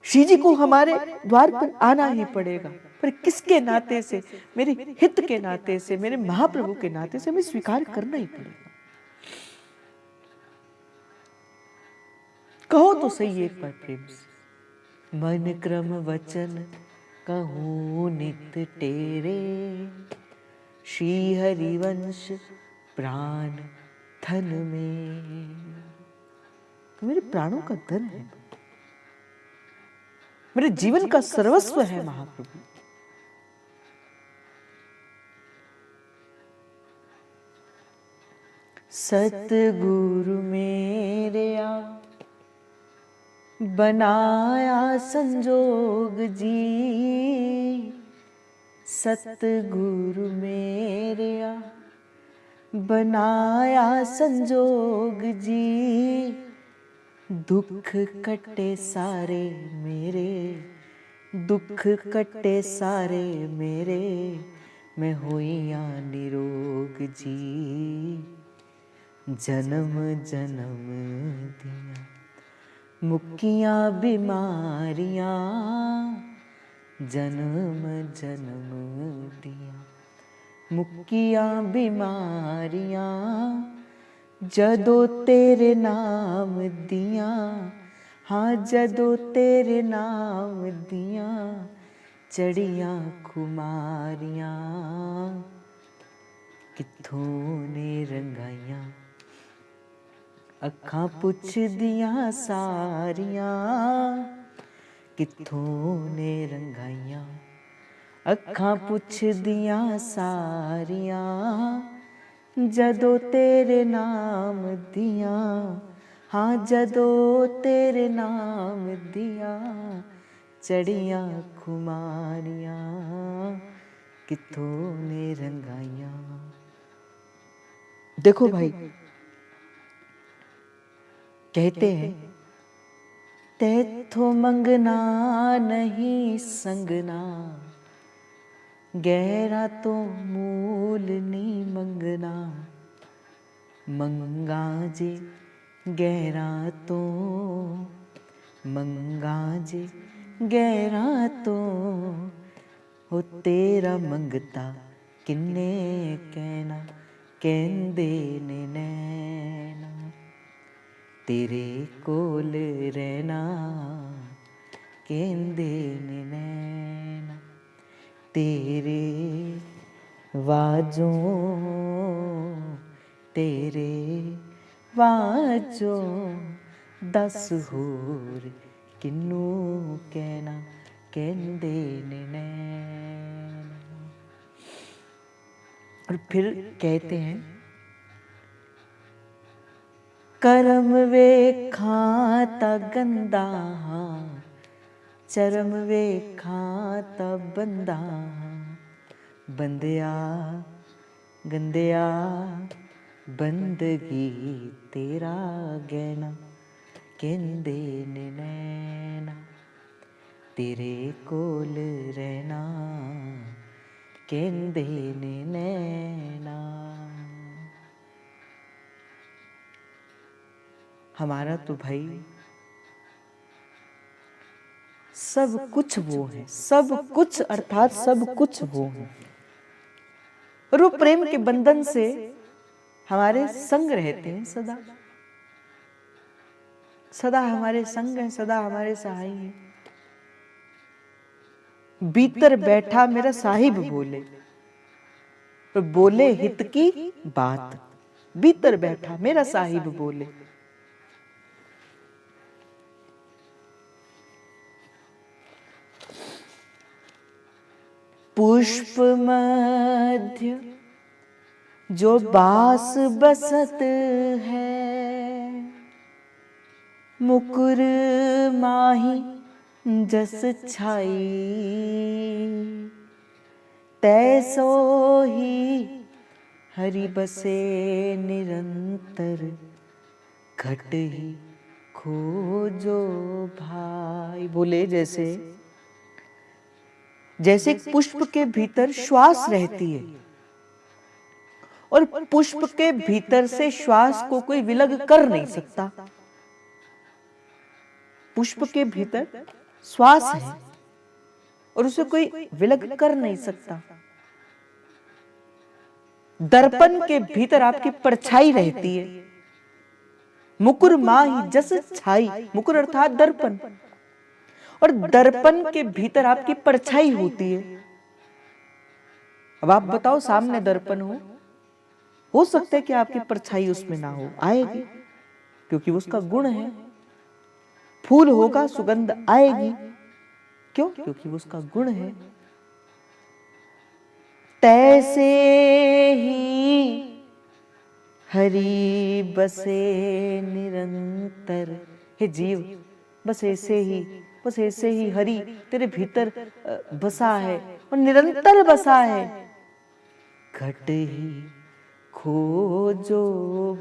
श्री जी को हमारे द्वार पर आना ही पड़ेगा, पर किसके नाते से? मेरे हित के नाते से, मेरे महाप्रभु के नाते से हमें स्वीकार करना ही पड़ेगा। कहो तो सही एक बार प्रेम से, मन क्रम वचन कहूं नित तेरे, श्री हरिवंश प्राण धन में। मेरे प्राणों का धन है, मेरे जीवन का सर्वस्व है महाप्रभु। सतगुरु मेरे आ बनाया संजोग जी, सतगुरु मेरे आ बनाया संजोग जी, दुख कटे सारे मेरे, दुख कटे सारे मेरे, मैं होइया निरोग जी, जन्म जन्म दिया मुक्कियां बीमारियां, जन्म जन्म दिया मुक्कियां बीमारियां, जदों तेरे नाम दिया, हाँ जदों तेरे नाम दिया, चढ़ियां खुमारियां, कित्थों ने रंगाइयां अखां पुछ दियां सारियां, कित्थों ने रंगाइयां अखां पुछ दियां सारियां, जदों तेरे नाम दिया, हाँ जदों तेरे नाम दिया, चढ़ियां खुमारियां, किथों ने रंगाइया। देखो भाई, कहते हैं तैथों मंगना नहीं संगना, गहरा तो मूल नहीं मंगना। मंगा जे गहरा तो, मंगा जे गहरा तो, हो तेरा मंगता किन्ने कहना, कहंदे ने नैना। तेरे कोल रहना कहंदे ने नैना। तेरे वाजों, तेरे वाजों दस होर किन्नू कहना, कहंदे ने नैना। और फिर कहते हैं करम वेखां ता गंदा, चरम वेखां ता बंदा। बंदिया गंदिया बंदगी तेरा गहना, कहंदे ने नैना। तेरे कोल रहना कहंदे ने नैना। हमारा तो भाई सब कुछ वो है, सब कुछ अर्थात सब कुछ वो है। और वो प्रेम के बंधन से हमारे संग रहते हैं सदा, सदा हमारे संग हैं, सदा हमारे सहाय हैं। भीतर बैठा मेरा साहिब बोले, तो बोले हित की बात। भीतर बैठा मेरा साहिब बोले। पुष्प मध्य जो बास बसत है, मुकुर माही जस छाई। तैसो ही हरि बसे निरंतर, घट ही खोजो भाई। बोले जैसे जैसे पुष्प के भीतर श्वास रहती है और पुष्प के भीतर से श्वास को कोई विलग कर नहीं सकता। पुष्प के भीतर श्वास है और उसे कोई विलग कर नहीं सकता। दर्पण के भीतर आपकी परछाई रहती है। मुकुर माही जस छाई, मुकुर अर्थात दर्पण, और दर्पण के भीतर आपकी परछाई होती है। अब आप बताओ, सामने दर्पण हो सकता है कि आपकी परछाई उसमें ना हो, आएगी क्योंकि उसका गुण है। फूल होगा, सुगंध आएगी, क्यों? क्योंकि उसका गुण है। तैसे ही हरि बसे निरंतर। हे जीव, बस ऐसे ही हरि तेरे भीतर बसा है और निरंतर बसा है। घट ही खोजो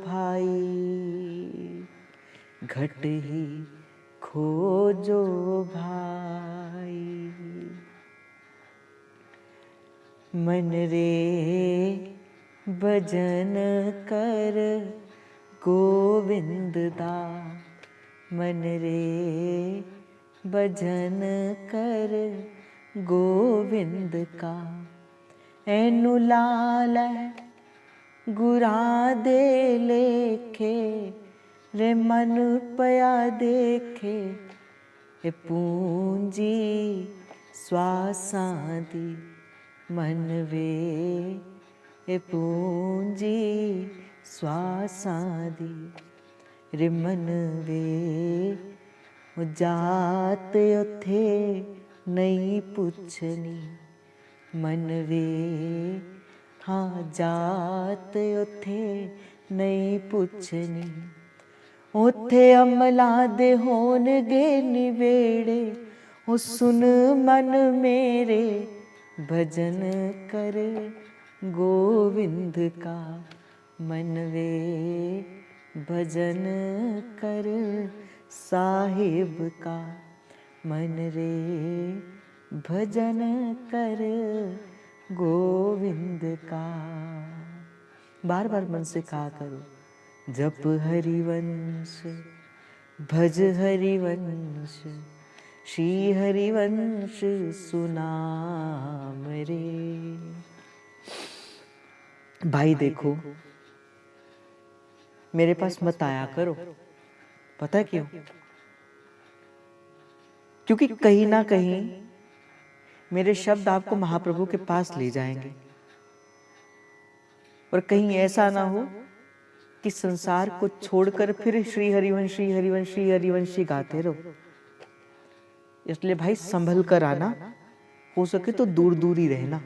भाई, घट ही खोजो भाई। मन रे भजन कर गोविंद दा, मन रे भजन कर गोविंद का। एनु लाल गुरा दे लेखे, रे मन पया देखे। ए पूंजी श्वासां दी मन वे, ए पूंजी श्वासां दी। रे मन वे जात उथे नहीं पुछनी, मन वे हाँ जात उथे नहीं पुछनी। उथे अमला दे होणगे निवेड़े, ओ सुन मन मेरे भजन कर गोविंद का, मन रे भजन कर साहिब का, मन रे भजन कर गोविंद का। बार बार मन से कहा करो, जप हरिवंश भज हरिवंश, श्री हरिवंश सुनाम रे। भाई देखो, मेरे पास मत आया करो। पता है क्यों? क्योंकि कहीं ना कहीं मेरे शब्द आपको महाप्रभु के पास ले जाएंगे, और कहीं ऐसा ना हो कि संसार को छोड़कर फिर श्री हरिवंश श्री हरिवंश श्री हरिवंश गाते रहो। इसलिए भाई संभल कर आना, हो सके तो दूर दूर ही रहना,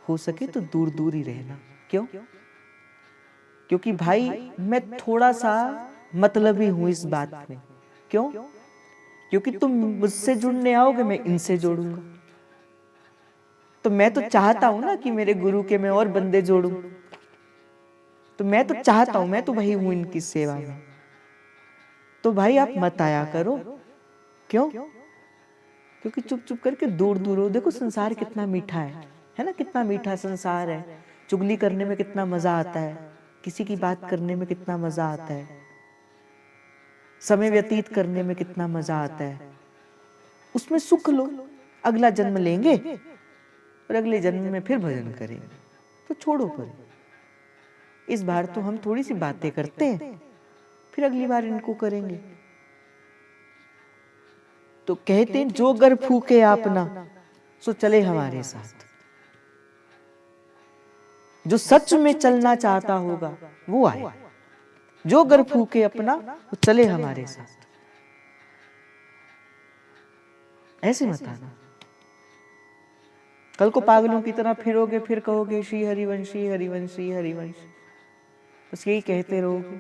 हो सके तो दूर दूर ही रहना। क्यों? क्योंकि भाई मैं थोड़ा सा मतलबी हूं इस बात में। क्यों? क्योंकि तुम मुझसे जुड़ने आओगे, मैं इनसे जोड़ूंगा। तो मैं तो चाहता हूं ना कि मेरे गुरु के मैं और बंदे जोड़ूं। तो मैं तो चाहता हूं, मैं तो वही हूं इनकी सेवा में। तो भाई आप मत आया करो। क्यों? क्योंकि चुप चुप करके दूर दूर हो। देखो संसार कितना मीठा है ना? कितना मीठा संसार है। चुगली करने में कितना मजा आता है, किसी की बात करने में कितना मजा आता है, समय व्यतीत करने में कितना मजा आता है। उसमें सुख लो, अगला जन्म लेंगे और अगले जन्म में फिर भजन करेंगे। तो छोड़ो पर, इस बार तो हम थोड़ी सी बातें करते हैं, फिर अगली बार इनको करेंगे। तो कहते हैं जो गर फूके आपना सो चले हमारे साथ। जो सच में चलना चाहता होगा वो आए, जो गर फूके अपना वो चले हमारे साथ। ऐसे मत आना। कल को पागलों की तरह फिरोगे, फिर कहोगे श्री हरिवंश श्री हरिवंश श्री हरिवंश, बस यही कहते रहोगे।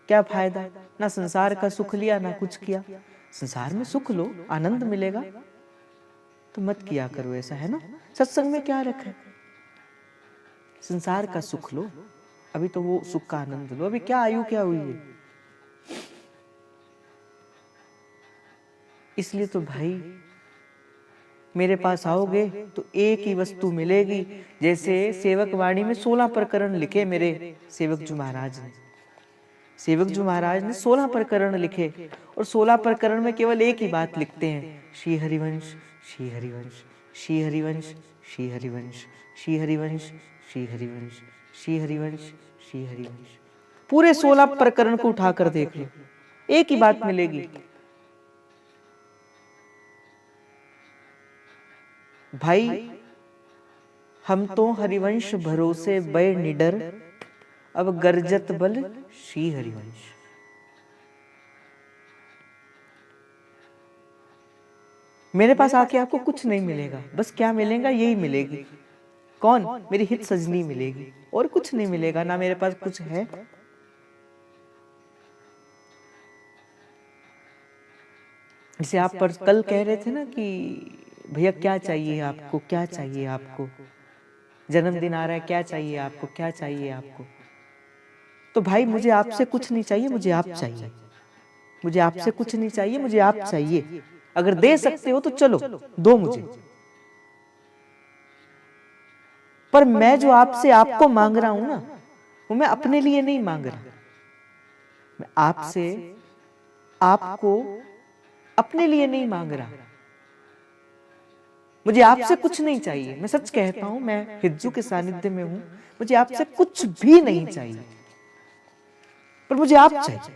क्या फायदा? ना संसार का सुख लिया ना कुछ किया। संसार में सुख लो, आनंद मिलेगा, तो मत किया करो ऐसा, है ना? सत्संग में क्या रखा है? संसार का सुख लो, अभी तो वो सुख का आनंद लो। अभी क्या आयु क्या हुई है? इसलिए तो भाई मेरे पास आओगे तो एक ही वस्तु मिलेगी। जैसे सेवक वाणी में 16 प्रकरण लिखे मेरे सेवक जी महाराज ने। सेवक जी महाराज ने 16 प्रकरण लिखे, और 16 प्रकरण में केवल एक ही बात लिखते हैं, श्री हरिवंश श्री हरिवंश श्री हरिवंश श्री हरिवंश श्री हरिवंश श्री हरिवंश श्री हरिवंश श्री हरिवंश। पूरे 16 प्रकरण को उठाकर देख लो, एक ही बात मिलेगी। भाई हम तो हरिवंश भरोसे बड़े निडर, अब गर्जत बल श्री हरिवंश। मेरे पास आके आपको कुछ नहीं मिलेगा, बस क्या मिलेगा यही मिलेगी। कौन? मेरी हित सजनी मिलेगी, और कुछ नहीं मिलेगा। ना मेरे पास कुछ है। जैसे आप पर कल कह रहे थे ना कि भैया क्या चाहिए आपको, क्या चाहिए आपको, जन्मदिन आ रहा है, क्या चाहिए आपको, क्या चाहिए आपको। तो भाई मुझे आपसे कुछ नहीं चाहिए, मुझे आप चाहिए। मुझे आपसे कुछ नहीं चाहिए, मुझे आप चाहिए। अगर दे सकते हो तो चलो दो मुझे। पर मैं जो आपसे आपको मांग रहा हूं ना, वो मैं अपने लिए नहीं मांग रहा। मैं आपसे आपको अपने लिए नहीं मांग रहा। मुझे आपसे कुछ नहीं चाहिए। मैं सच कहता हूं, मैं हिज्जू के सानिध्य में हूं, मुझे आपसे कुछ भी नहीं चाहिए, पर मुझे आप चाहिए।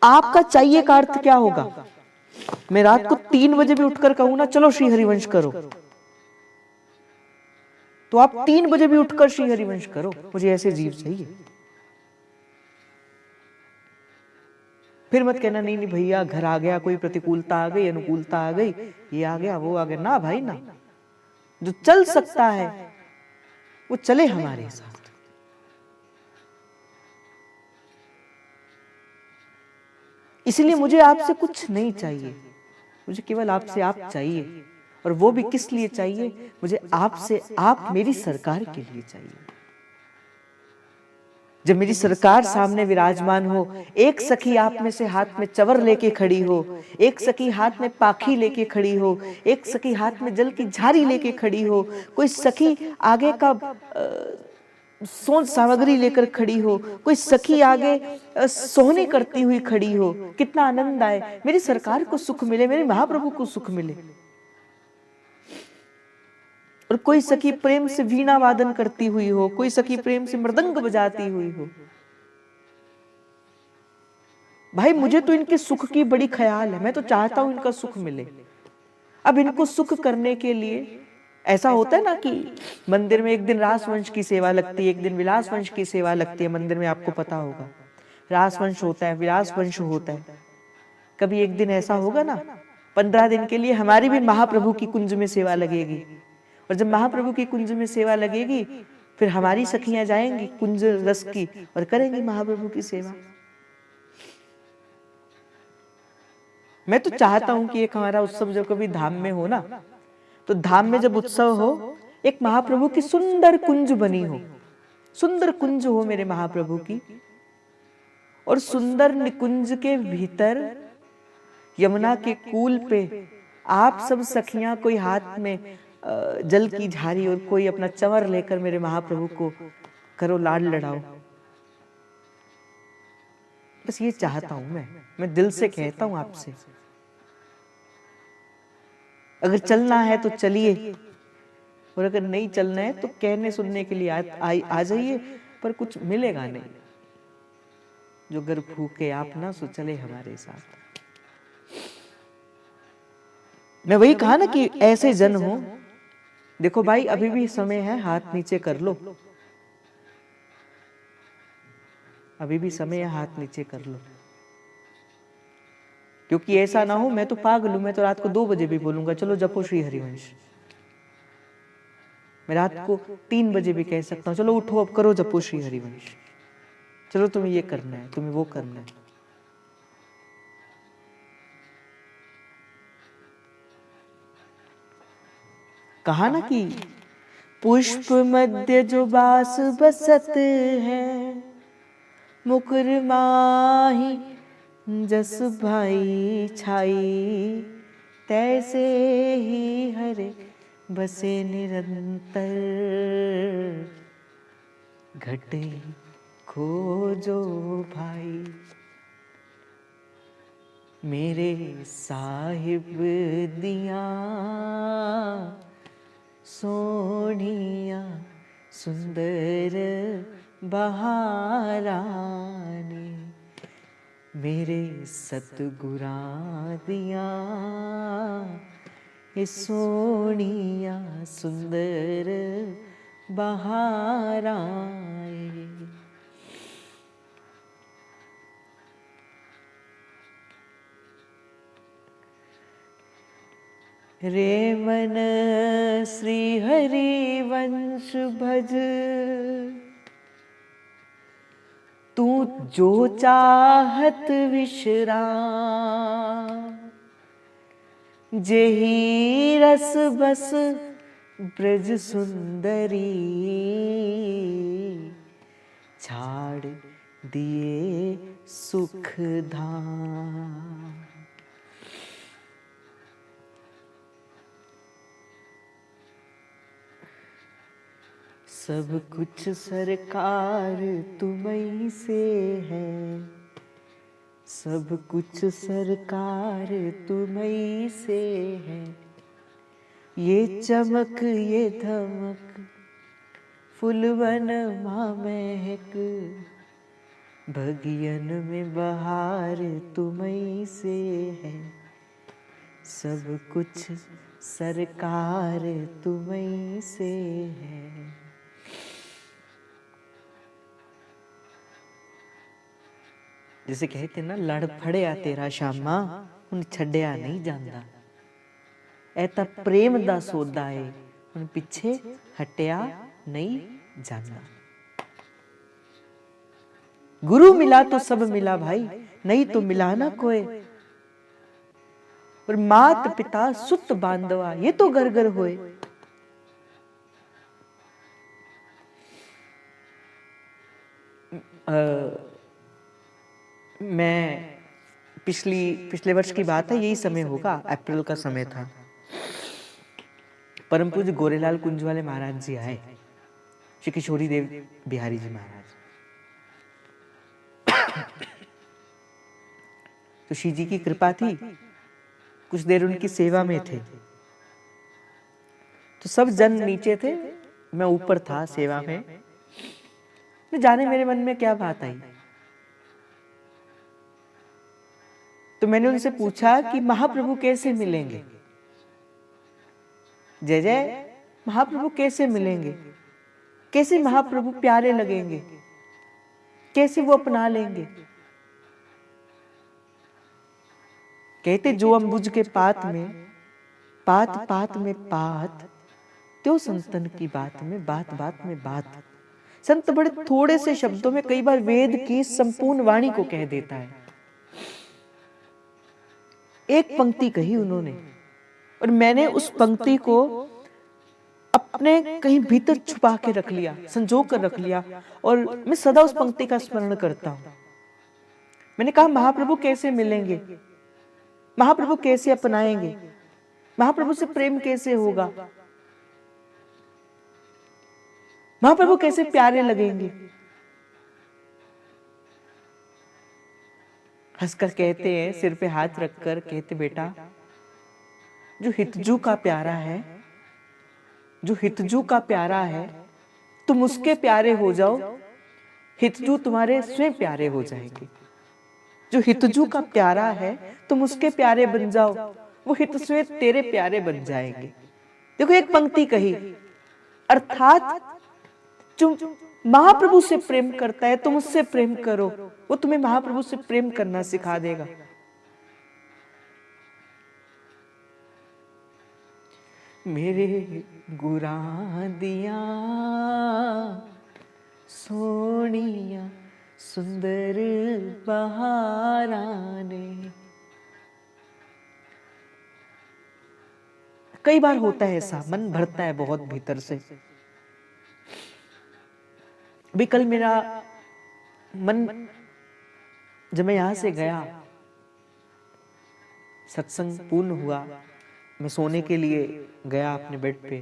आपका चाहिए का अर्थ क्या होगा? मैं रात को 3 बजे भी उठकर कहूं ना चलो श्री हरिवंश करो, तो आप 3 बजे भी उठकर श्री हरिवंश करो। मुझे ऐसे जीव चाहिए। फिर मत कहना नहीं नहीं भैया घर आ गया, कोई प्रतिकूलता आ गई, अनुकूलता आ गई, ये आ गया वो आ गया। ना भाई ना, जो चल सकता है वो चले हमारे साथ। इसलिए मुझे आपसे कुछ नहीं चाहिए, मुझे केवल आपसे आप चाहिए, और वो भी किस लिए चाहिए? मुझे आपसे आप मेरी सरकार के लिए चाहिए। जब मेरी सरकार सामने विराजमान हो, एक सखी आप में से हाथ में चवर लेके खड़ी हो, एक सखी हाथ में पाखी लेके खड़ी हो, एक सखी हाथ में जल की झारी लेके खड़ी हो, कोई सखी आगे का सोच सामग्री लेकर खड़ी हो, कोई सखी आगे सोहनी करती हुई खड़ी हो, कितना आनंद आए, मेरी सरकार को सुख मिले, मेरे महाप्रभु को सुख मिले। और कोई सखी प्रेम से वीणा वादन करती हुई हो, कोई सखी प्रेम से मृदंग बजाती हुई हो। भाई मुझे तो इनके सुख की बड़ी ख्याल है, मैं तो चाहता हूं इनका सुख मिले। अब इनको सुख करने के लिए ऐसा होता है ना कि मंदिर में एक दिन रासवंश की सेवा लगती है, एक दिन विलास वंश की सेवा लगती है। मंदिर में आपको पता होगा रासवंश होता है, विलास वंश होता है। कभी एक दिन ऐसा होगा ना, 15 दिन के लिए हमारी भी महाप्रभु की कुंज में सेवा लगेगी, और जब महाप्रभु की कुंज में सेवा लगेगी फिर हमारी सखियां जाएंगी कुंज रस की और करेंगी महाप्रभु की सेवा। मैं तो चाहता हूं कि एक हमारा उत्सव जो कभी धाम में हो ना, तो धाम में जब उत्सव हो, एक महाप्रभु की सुंदर कुंज बनी हो, सुंदर कुंज हो मेरे महाप्रभु की, और सुंदर निकुंज के भीतर यमुना के कूल पे आप सब सखियां कोई हाथ में जल की झारी और कोई अपना चंवर लेकर मेरे महाप्रभु को करो लाड लड़ाओ। बस ये चाहता हूं मैं दिल से कहता हूं आपसे, अगर चलना है तो चलिए, और अगर नहीं चलना है तो कहने सुनने के लिए आ जाइए, पर कुछ मिलेगा नहीं। जो घर भूखे आप ना सो चले हमारे साथ। मैं वही कहा ना कि ऐसे जन हो। देखो भाई अभी भी समय है, हाथ नीचे कर लो, अभी भी समय है, हाथ नीचे कर लो। क्योंकि ऐसा ना हो मैं तो पागल हूं, मैं तो रात को 2 बजे भी बोलूंगा चलो जपो श्री हरिवंश। मैं रात को 3 बजे भी कह सकता हूं चलो उठो अब करो जपो श्री हरिवंश, चलो तुम्हें ये करना है, तुम्हें वो करना है। कहा ना कि पुष्प मध्य जो बास बसत है, मुकुर माही जस भाई छाई, तैसे ही हरे बसे निरंतर, घटे खोजो भाई। मेरे साहिब दिया सोनिया सुंदर बहारा ने, मेरे सतगुरा दिया ये सोनिया सुंदर बहारा। रे मन श्री हरि वंश भज, तू जो चाहत विश्राम, जेही रस बस ब्रज सुंदरी, छाड़ दिए सुख धाम। सब कुछ सरकार तुम्हीं से है, सब कुछ सरकार तुम्हीं से है। ये चमक ये धमक फुलवन माँ महक, बगियन में बहार तुम्हीं से है। सब कुछ सरकार तुम्हीं से है। जिसे कहते ना लड़ फड़िया तेरा श्यामा, उन छड़िया नहीं जांदा। ऐता प्रेम दा सौदा है, उन पिछे हटिया नहीं जांदा। गुरु मिला तो सब मिला भाई, नहीं तो मिला ना कोई। और मात पिता सुत बांधवा ये तो घर घर होए। मैं पिछले वर्ष की बात है, यही समय होगा, अप्रैल का समय था। परम पूज्य गोरेलाल कुंज वाले महाराज जी आए, श्री किशोरी देव बिहारी जी महाराज। तो श्री जी की कृपा थी, कुछ देर उनकी सेवा में थे। तो सब जन नीचे थे, मैं ऊपर था सेवा में। न जाने मेरे मन में क्या बात आई, तो मैंने उनसे पूछा कि महाप्रभु कैसे मिलेंगे? जय जय, महाप्रभु कैसे मिलेंगे? कैसे महाप्रभु प्यारे लगेंगे? कैसे वो अपना लेंगे? कहते जो अम्बुज के पात में पात पात में पात, त्यो संतन की बात में बात बात में बात। संत बड़े थोड़े से शब्दों में कई बार वेद की संपूर्ण वाणी को कह देता है। एक पंक्ति कही उन्होंने, और मैंने उस पंक्ति को अपने कहीं भीतर छुपा के रख लिया, संजो कर रख लिया, और मैं सदा उस पंक्ति का स्मरण करता हूं। मैंने कहा महाप्रभु कैसे मिलेंगे? महाप्रभु कैसे अपनाएंगे? महाप्रभु से प्रेम कैसे होगा? महाप्रभु कैसे प्यारे लगेंगे? हंसकर कहते हैं, सिर पे हाथ रखकर कहते, बेटा जो हितजू का प्यारा है, जो हितजू का प्यारा है, तुम उसके प्यारे हो जाओ, हितजू तुम्हारे स्वयं प्यारे हो जाएंगे। जो हितजू का प्यारा है, तुम उसके प्यारे बन जाओ, वो हित स्वयं तेरे प्यारे बन जाएंगे। देखो एक पंक्ति कही, अर्थात जो महाप्रभु से प्रेम करता है, तुम उससे प्रेम करो, वो तुम्हें महाप्रभु से प्रेम करना सिखा देगा। मेरे गुरा दिया सोनिया सुंदर बहारा ने। कई बार होता है ऐसा, मन भरता है बहुत भीतर से। भी कल मेरा मन, जब मैं यहां से गया, सत्संग पूर्ण हुआ, मैं सोने के लिए गया अपने बेड पे,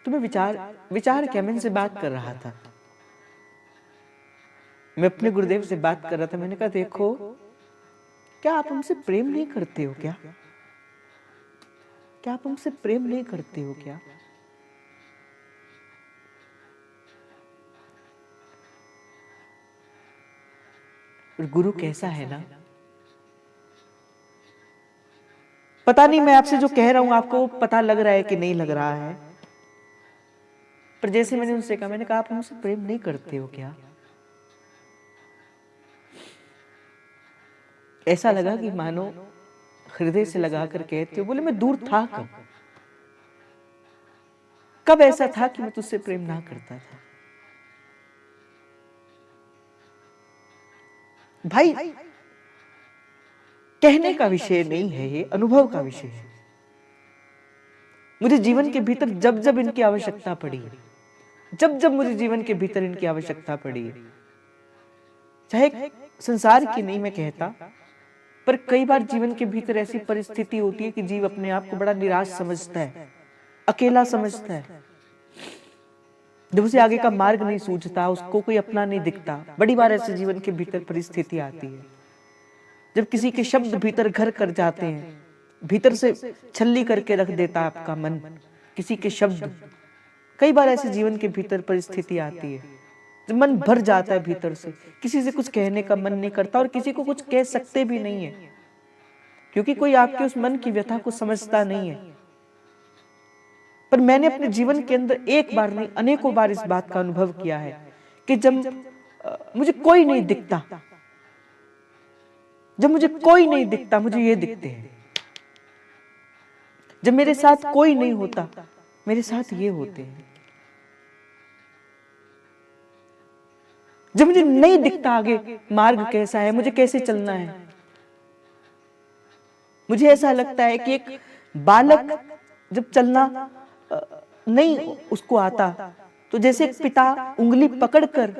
तो मैं विचार क्या, मैं इनसे बात कर रहा था, मैं अपने गुरुदेव से बात कर रहा था। मैंने कहा देखो, क्या आप हमसे प्रेम नहीं करते हो क्या? क्या आप हमसे प्रेम नहीं करते हो क्या? और गुरु कैसा है ना, पता नहीं मैं आपसे जो कह रहा हूं आपको पता लग रहा है कि नहीं लग रहा है, पर जैसे मैंने उनसे कहा, मैंने कहा आप हमसे प्रेम नहीं करते हो क्या? ऐसा लगा कि मानो हृदय से लगाकर कहते हो। बोले मैं दूर था कब ऐसा था कि मैं तुझसे प्रेम ना करता था? भाई कहने का विषय नहीं है, ये अनुभव का विषय है। मुझे जीवन के भीतर जब जब इनकी आवश्यकता पड़ी, जब जब मुझे जीवन के भीतर इनकी आवश्यकता पड़ी, चाहे संसार की नहीं मैं कहता, पर कई बार जीवन के भीतर ऐसी परिस्थिति होती है कि जीव अपने आप को बड़ा निराश समझता है, अकेला समझता है, जब उसे आगे का मार्ग नहीं सूझता, उसको कोई अपना नहीं दिखता। बड़ी बार ऐसे जीवन के भीतर परिस्थिति आती है, जब किसी के शब्द भीतर घर कर जाते हैं, भीतर से छल्ली करके रख देता है आपका मन किसी के शब्द। कई बार ऐसे जीवन के भीतर परिस्थिति आती है जब मन भर जाता है भीतर से, किसी से कुछ कहने का मन नहीं करता, और किसी को कुछ कह सकते भी नहीं है, क्योंकि कोई आपके उस मन की व्यथा को समझता नहीं है। पर मैंने अपने जीवन के अंदर एक बार नहीं अनेकों बार इस बात का अनुभव किया है कि जब मुझे कोई नहीं दिखता, जब मुझे कोई नहीं दिखता, मुझे ये दिखते हैं। जब मेरे साथ कोई नहीं होता, मेरे साथ ये होते हैं। जब मुझे नहीं दिखता आगे मार्ग कैसा है, मुझे कैसे चलना है, मुझे ऐसा लगता है कि एक बालक जब चलना नहीं उसको आता, तो जैसे एक पिता उंगली पकड़कर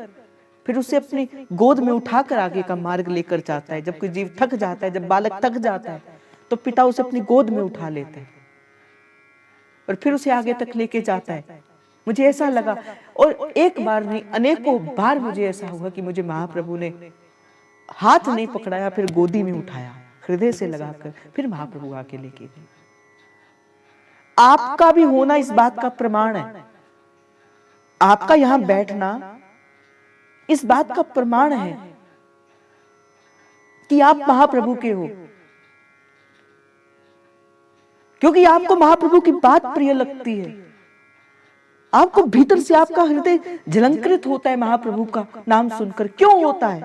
फिर उसे अपनी गोद में उठाकर आगे का मार्ग लेकर जाता है। जब कोई जीव थक जाता है, जब बालक थक जाता है, तो पिता उसे अपनी गोद में उठा लेता है और फिर उसे आगे तक लेके जाता है। मुझे ऐसा लगा, और एक बार नहीं अनेकों बार मुझे ऐसा हुआ कि मुझे महाप्रभु ने हाथ नहीं पकड़ाया, फिर गोदी में उठाया हृदय से लगाकर, फिर महाप्रभु आके लेके गए। आपका भी होना इस बात का प्रमाण है, आपका यहां बैठना इस बात का प्रमाण है कि आप महाप्रभु के हो, क्योंकि आपको महाप्रभु की बात प्रिय लगती है। आपको भीतर से आपका हृदय झलंकृत होता है महाप्रभु का नाम सुनकर। क्यों होता है?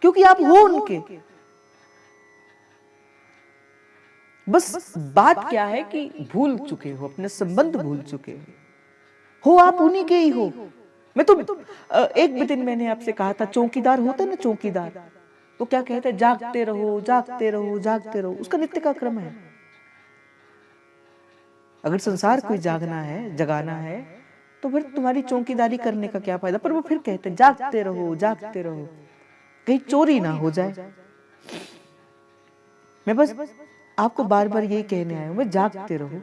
क्योंकि आप हो उनके। बस बात क्या है कि भूल चुके हो, अपने संबंध भूल चुके हो आप उन्हीं के ही हो। मैं तो एक भी दिन मैंने आपसे कहा था, चौकीदार होता है ना, चौकीदार, वो क्या कहते हैं, जागते रहो जागते रहो जागते रहो, उसका नित्य का क्रम है। अगर संसार कोई जागना है, जगाना है, तो फिर तुम्हारी चौकीदारी करने का क्या फायदा। पर वो फिर कहते हैं जागते रहो जागते रहो, कहीं चोरी ना हो जाए। मैं बस आपको बार बार यही कहने आया हूं, मैं जागते रहो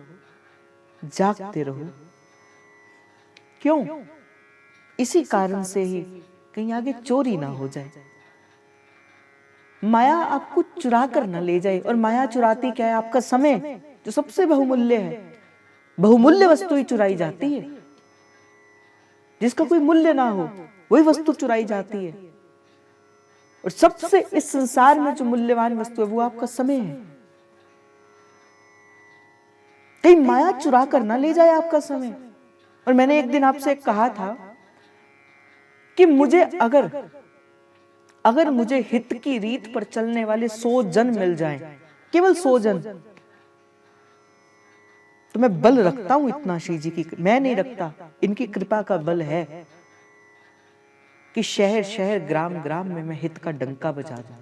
जागते रहो। क्यों? इसी कारण से ही कहीं आगे चोरी ना हो जाए, माया आपको चुरा कर ना ले जाए। और माया चुराती क्या है? आपका समय, जो सबसे बहुमूल्य है। बहुमूल्य वस्तु ही चुराई जाती है, जिसका कोई मूल्य ना हो वही वस्तु चुराई जाती है। और सबसे इस संसार में जो मूल्यवान वस्तु है वो आपका समय है। कहीं माया चुरा कर ना ले जाए आपका समय। और मैंने एक दिन आपसे कहा था कि मुझे अगर मुझे हित की रीत पर चलने वाले 100 जन मिल जाएं, केवल 100 जन, तो मैं बल रखता हूं इतना श्री जी की, मैं नहीं रखता, इनकी कृपा का बल है कि शहर शहर ग्राम ग्राम में मैं हित का डंका बजा दूं।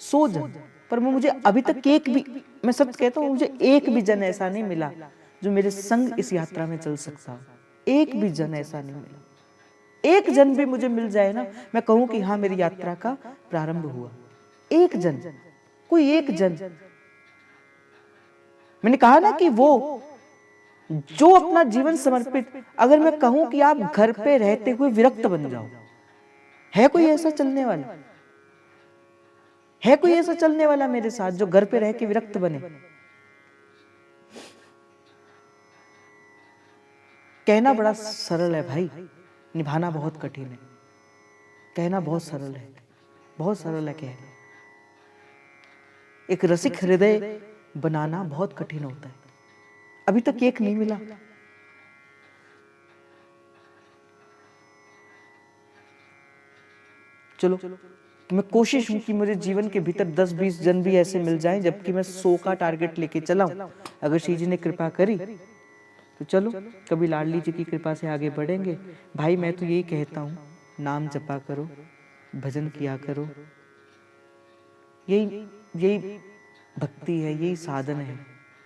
100 जन, पर वो मुझे अभी तक एक भी, मैं सच कहता हूं, मुझे एक भी जन ऐसा नहीं मिला जो मेरे संग इस यात्रा में चल सकता हो। एक भी जन ऐसा नहीं मिला। एक जन भी मुझे मिल जाए ना, मैं कहूं कि हाँ मेरी यात्रा का प्रारंभ हुआ। एक जन, कोई एक जन। मैंने कहा ना कि वो जो अपना जीवन समर्पित, अगर मैं कहूं कि आप घर पे रहते हुए विरक्त बन जाओ, है कोई ऐसा चलने वाला? है कोई ऐसा चलने वाला मेरे साथ जो घर पे रह के विरक्त बने? कहना बड़ा सरल है भाई, निभाना बहुत कठिन है। कहना बहुत सरल है, बहुत सरल है कहना। एक रसिक हृदय बनाना बहुत कठिन होता है। अभी तक एक नहीं मिला। चलो मैं कोशिश हूं कि मुझे जीवन के भीतर 10-20 जन भी ऐसे मिल जाएं, जबकि मैं 100 का टारगेट लेके चला हूं। अगर श्री जी ने कृपा करी तो चलो कभी लाडली जी की कृपा से आगे बढ़ेंगे। भाई मैं तो यही कहता हूं, नाम जपा करो, भजन किया करो, यही यही भक्ति है, यही साधन है।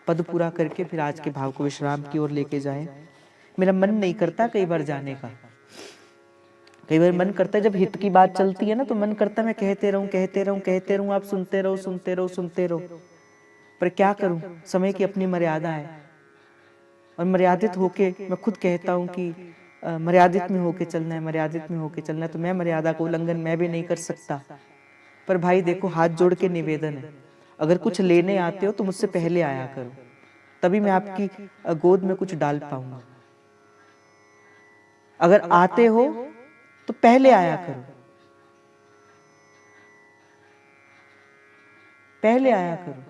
पद पूरा करके फिर आज के भाव को विश्राम की ओर लेके जाएं। मेरा मन नहीं करता कई बार जाने का, कई बार मन करता है जब हित की बात चलती है ना, तो मन करता है मैं कहते रहूं कहते रहूं कहते रहूं, आप सुनते रहो सुनते रहो सुनते रहो। पर क्या करूं, समय की अपनी मर्यादा है। और मर्यादित होके मैं खुद कहता हूं कि मर्यादित में होके चलना है, मर्यादित में होके चलना है। तो मैं मर्यादा को उल्लंघन मैं भी नहीं कर सकता। पर भाई देखो, हाथ जोड़ के निवेदन है, अगर कुछ लेने आते हो तो मुझसे पहले आया करो, तभी मैं आपकी गोद में कुछ डाल पाऊंगा। अगर आते हो तो पहले आया करो, पहले आया करो,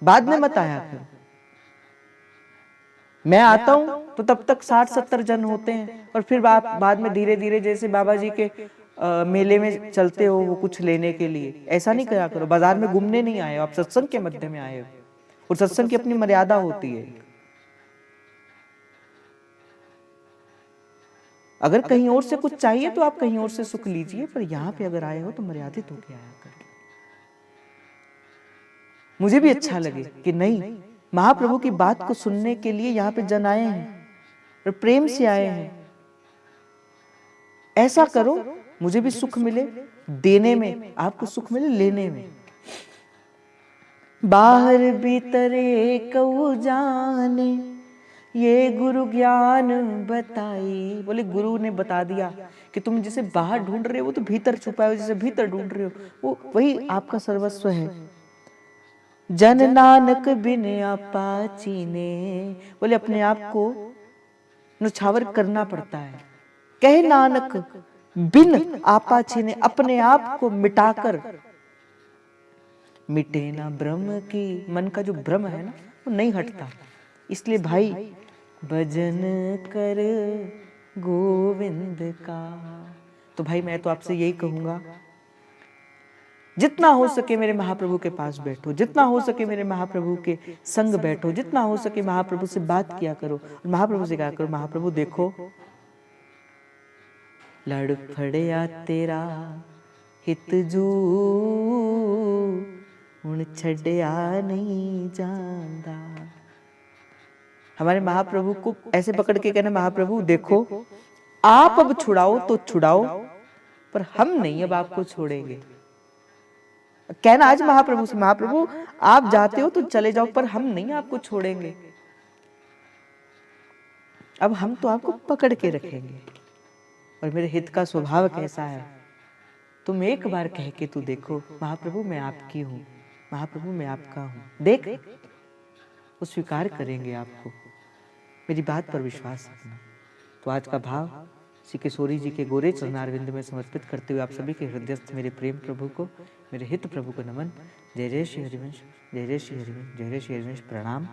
बाद में मत आया करो। मैं आता हूं तो तब तक 60-70 जन होते हैं, और फिर बाद में धीरे धीरे जैसे बाबा जी के मेले में चलते हो वो कुछ लेने के लिए, ऐसा नहीं करा करो। बाजार में घूमने नहीं आए हो आप, सत्संग के मध्य में आए हो, और सत्संग की अपनी मर्यादा होती है। अगर कहीं और से कुछ चाहिए तो आप कहीं और से सुख लीजिए, पर यहाँ पे अगर आए हो तो मर्यादित होके आया करो। मुझे भी अच्छा लगे कि नहीं, महाप्रभु की बात को सुनने के लिए यहाँ पे जन आए हैं और प्रेम से आए हैं। ऐसा करो मुझे भी सुख मिले देने में, आपको सुख मिले लेने में। बाहर भीतरे कऊ जाने, ये गुरु ज्ञान बताई। बोले गुरु ने बता दिया कि तुम जिसे बाहर ढूंढ रहे हो वो तो भीतर छुपा है, जिसे भीतर ढूंढ रहे हो वो वही आपका सर्वस्व है। जन नानक बिन आपा चीने, बोले अपने आप को नुछावर करना पड़ता है। कहे नानक बिन आपा छीने, अपने आप को मिटाकर मिटे ना ब्रह्म की। मन का जो भ्रम है ना वो नहीं हटता। इसलिए भाई भजन कर गोविंद का। तो भाई मैं तो आपसे यही कहूंगा, जितना हो सके मेरे महाप्रभु के पास बैठो, जितना हो सके मेरे महाप्रभु के संग बैठो, जितना हो सके महाप्रभु से बात किया करो। महाप्रभु से कहा करो, महाप्रभु देखो लड़ फड़िया तेरा हित जू, हुण छड़िया नहीं जांदा। हमारे महाप्रभु को ऐसे पकड़ के कहना, महाप्रभु देखो आप अब छुड़ाओ तो छुड़ाओ, पर हम नहीं अब आपको छोड़ेंगे। कहना आज महाप्रभु से, महाप्रभु आप जाते हो तो चले जाओ, पर हम नहीं आपको छोड़ेंगे। अब हम तो आपको पकड़ के रखेंगे। और मेरे हित का स्वभाव कैसा है, तुम एक बार कह के तू देखो, महाप्रभु मैं आपकी हूं, महाप्रभु मैं आपका हूं, देख वो स्वीकार करेंगे आपको। मेरी बात पर विश्वास रखना। तो आज का भाव श्री किशोरी जी के गोरे चरणारविंद में समर्पित करते हुए आप सभी के हृदयस्थ मेरे प्रेम प्रभु को, मेरे हित प्रभु को नमन। जय जय श्री हरिवंश, जय जय श्री हरिवंश, जय जय श्री हरिवंश। प्रणाम।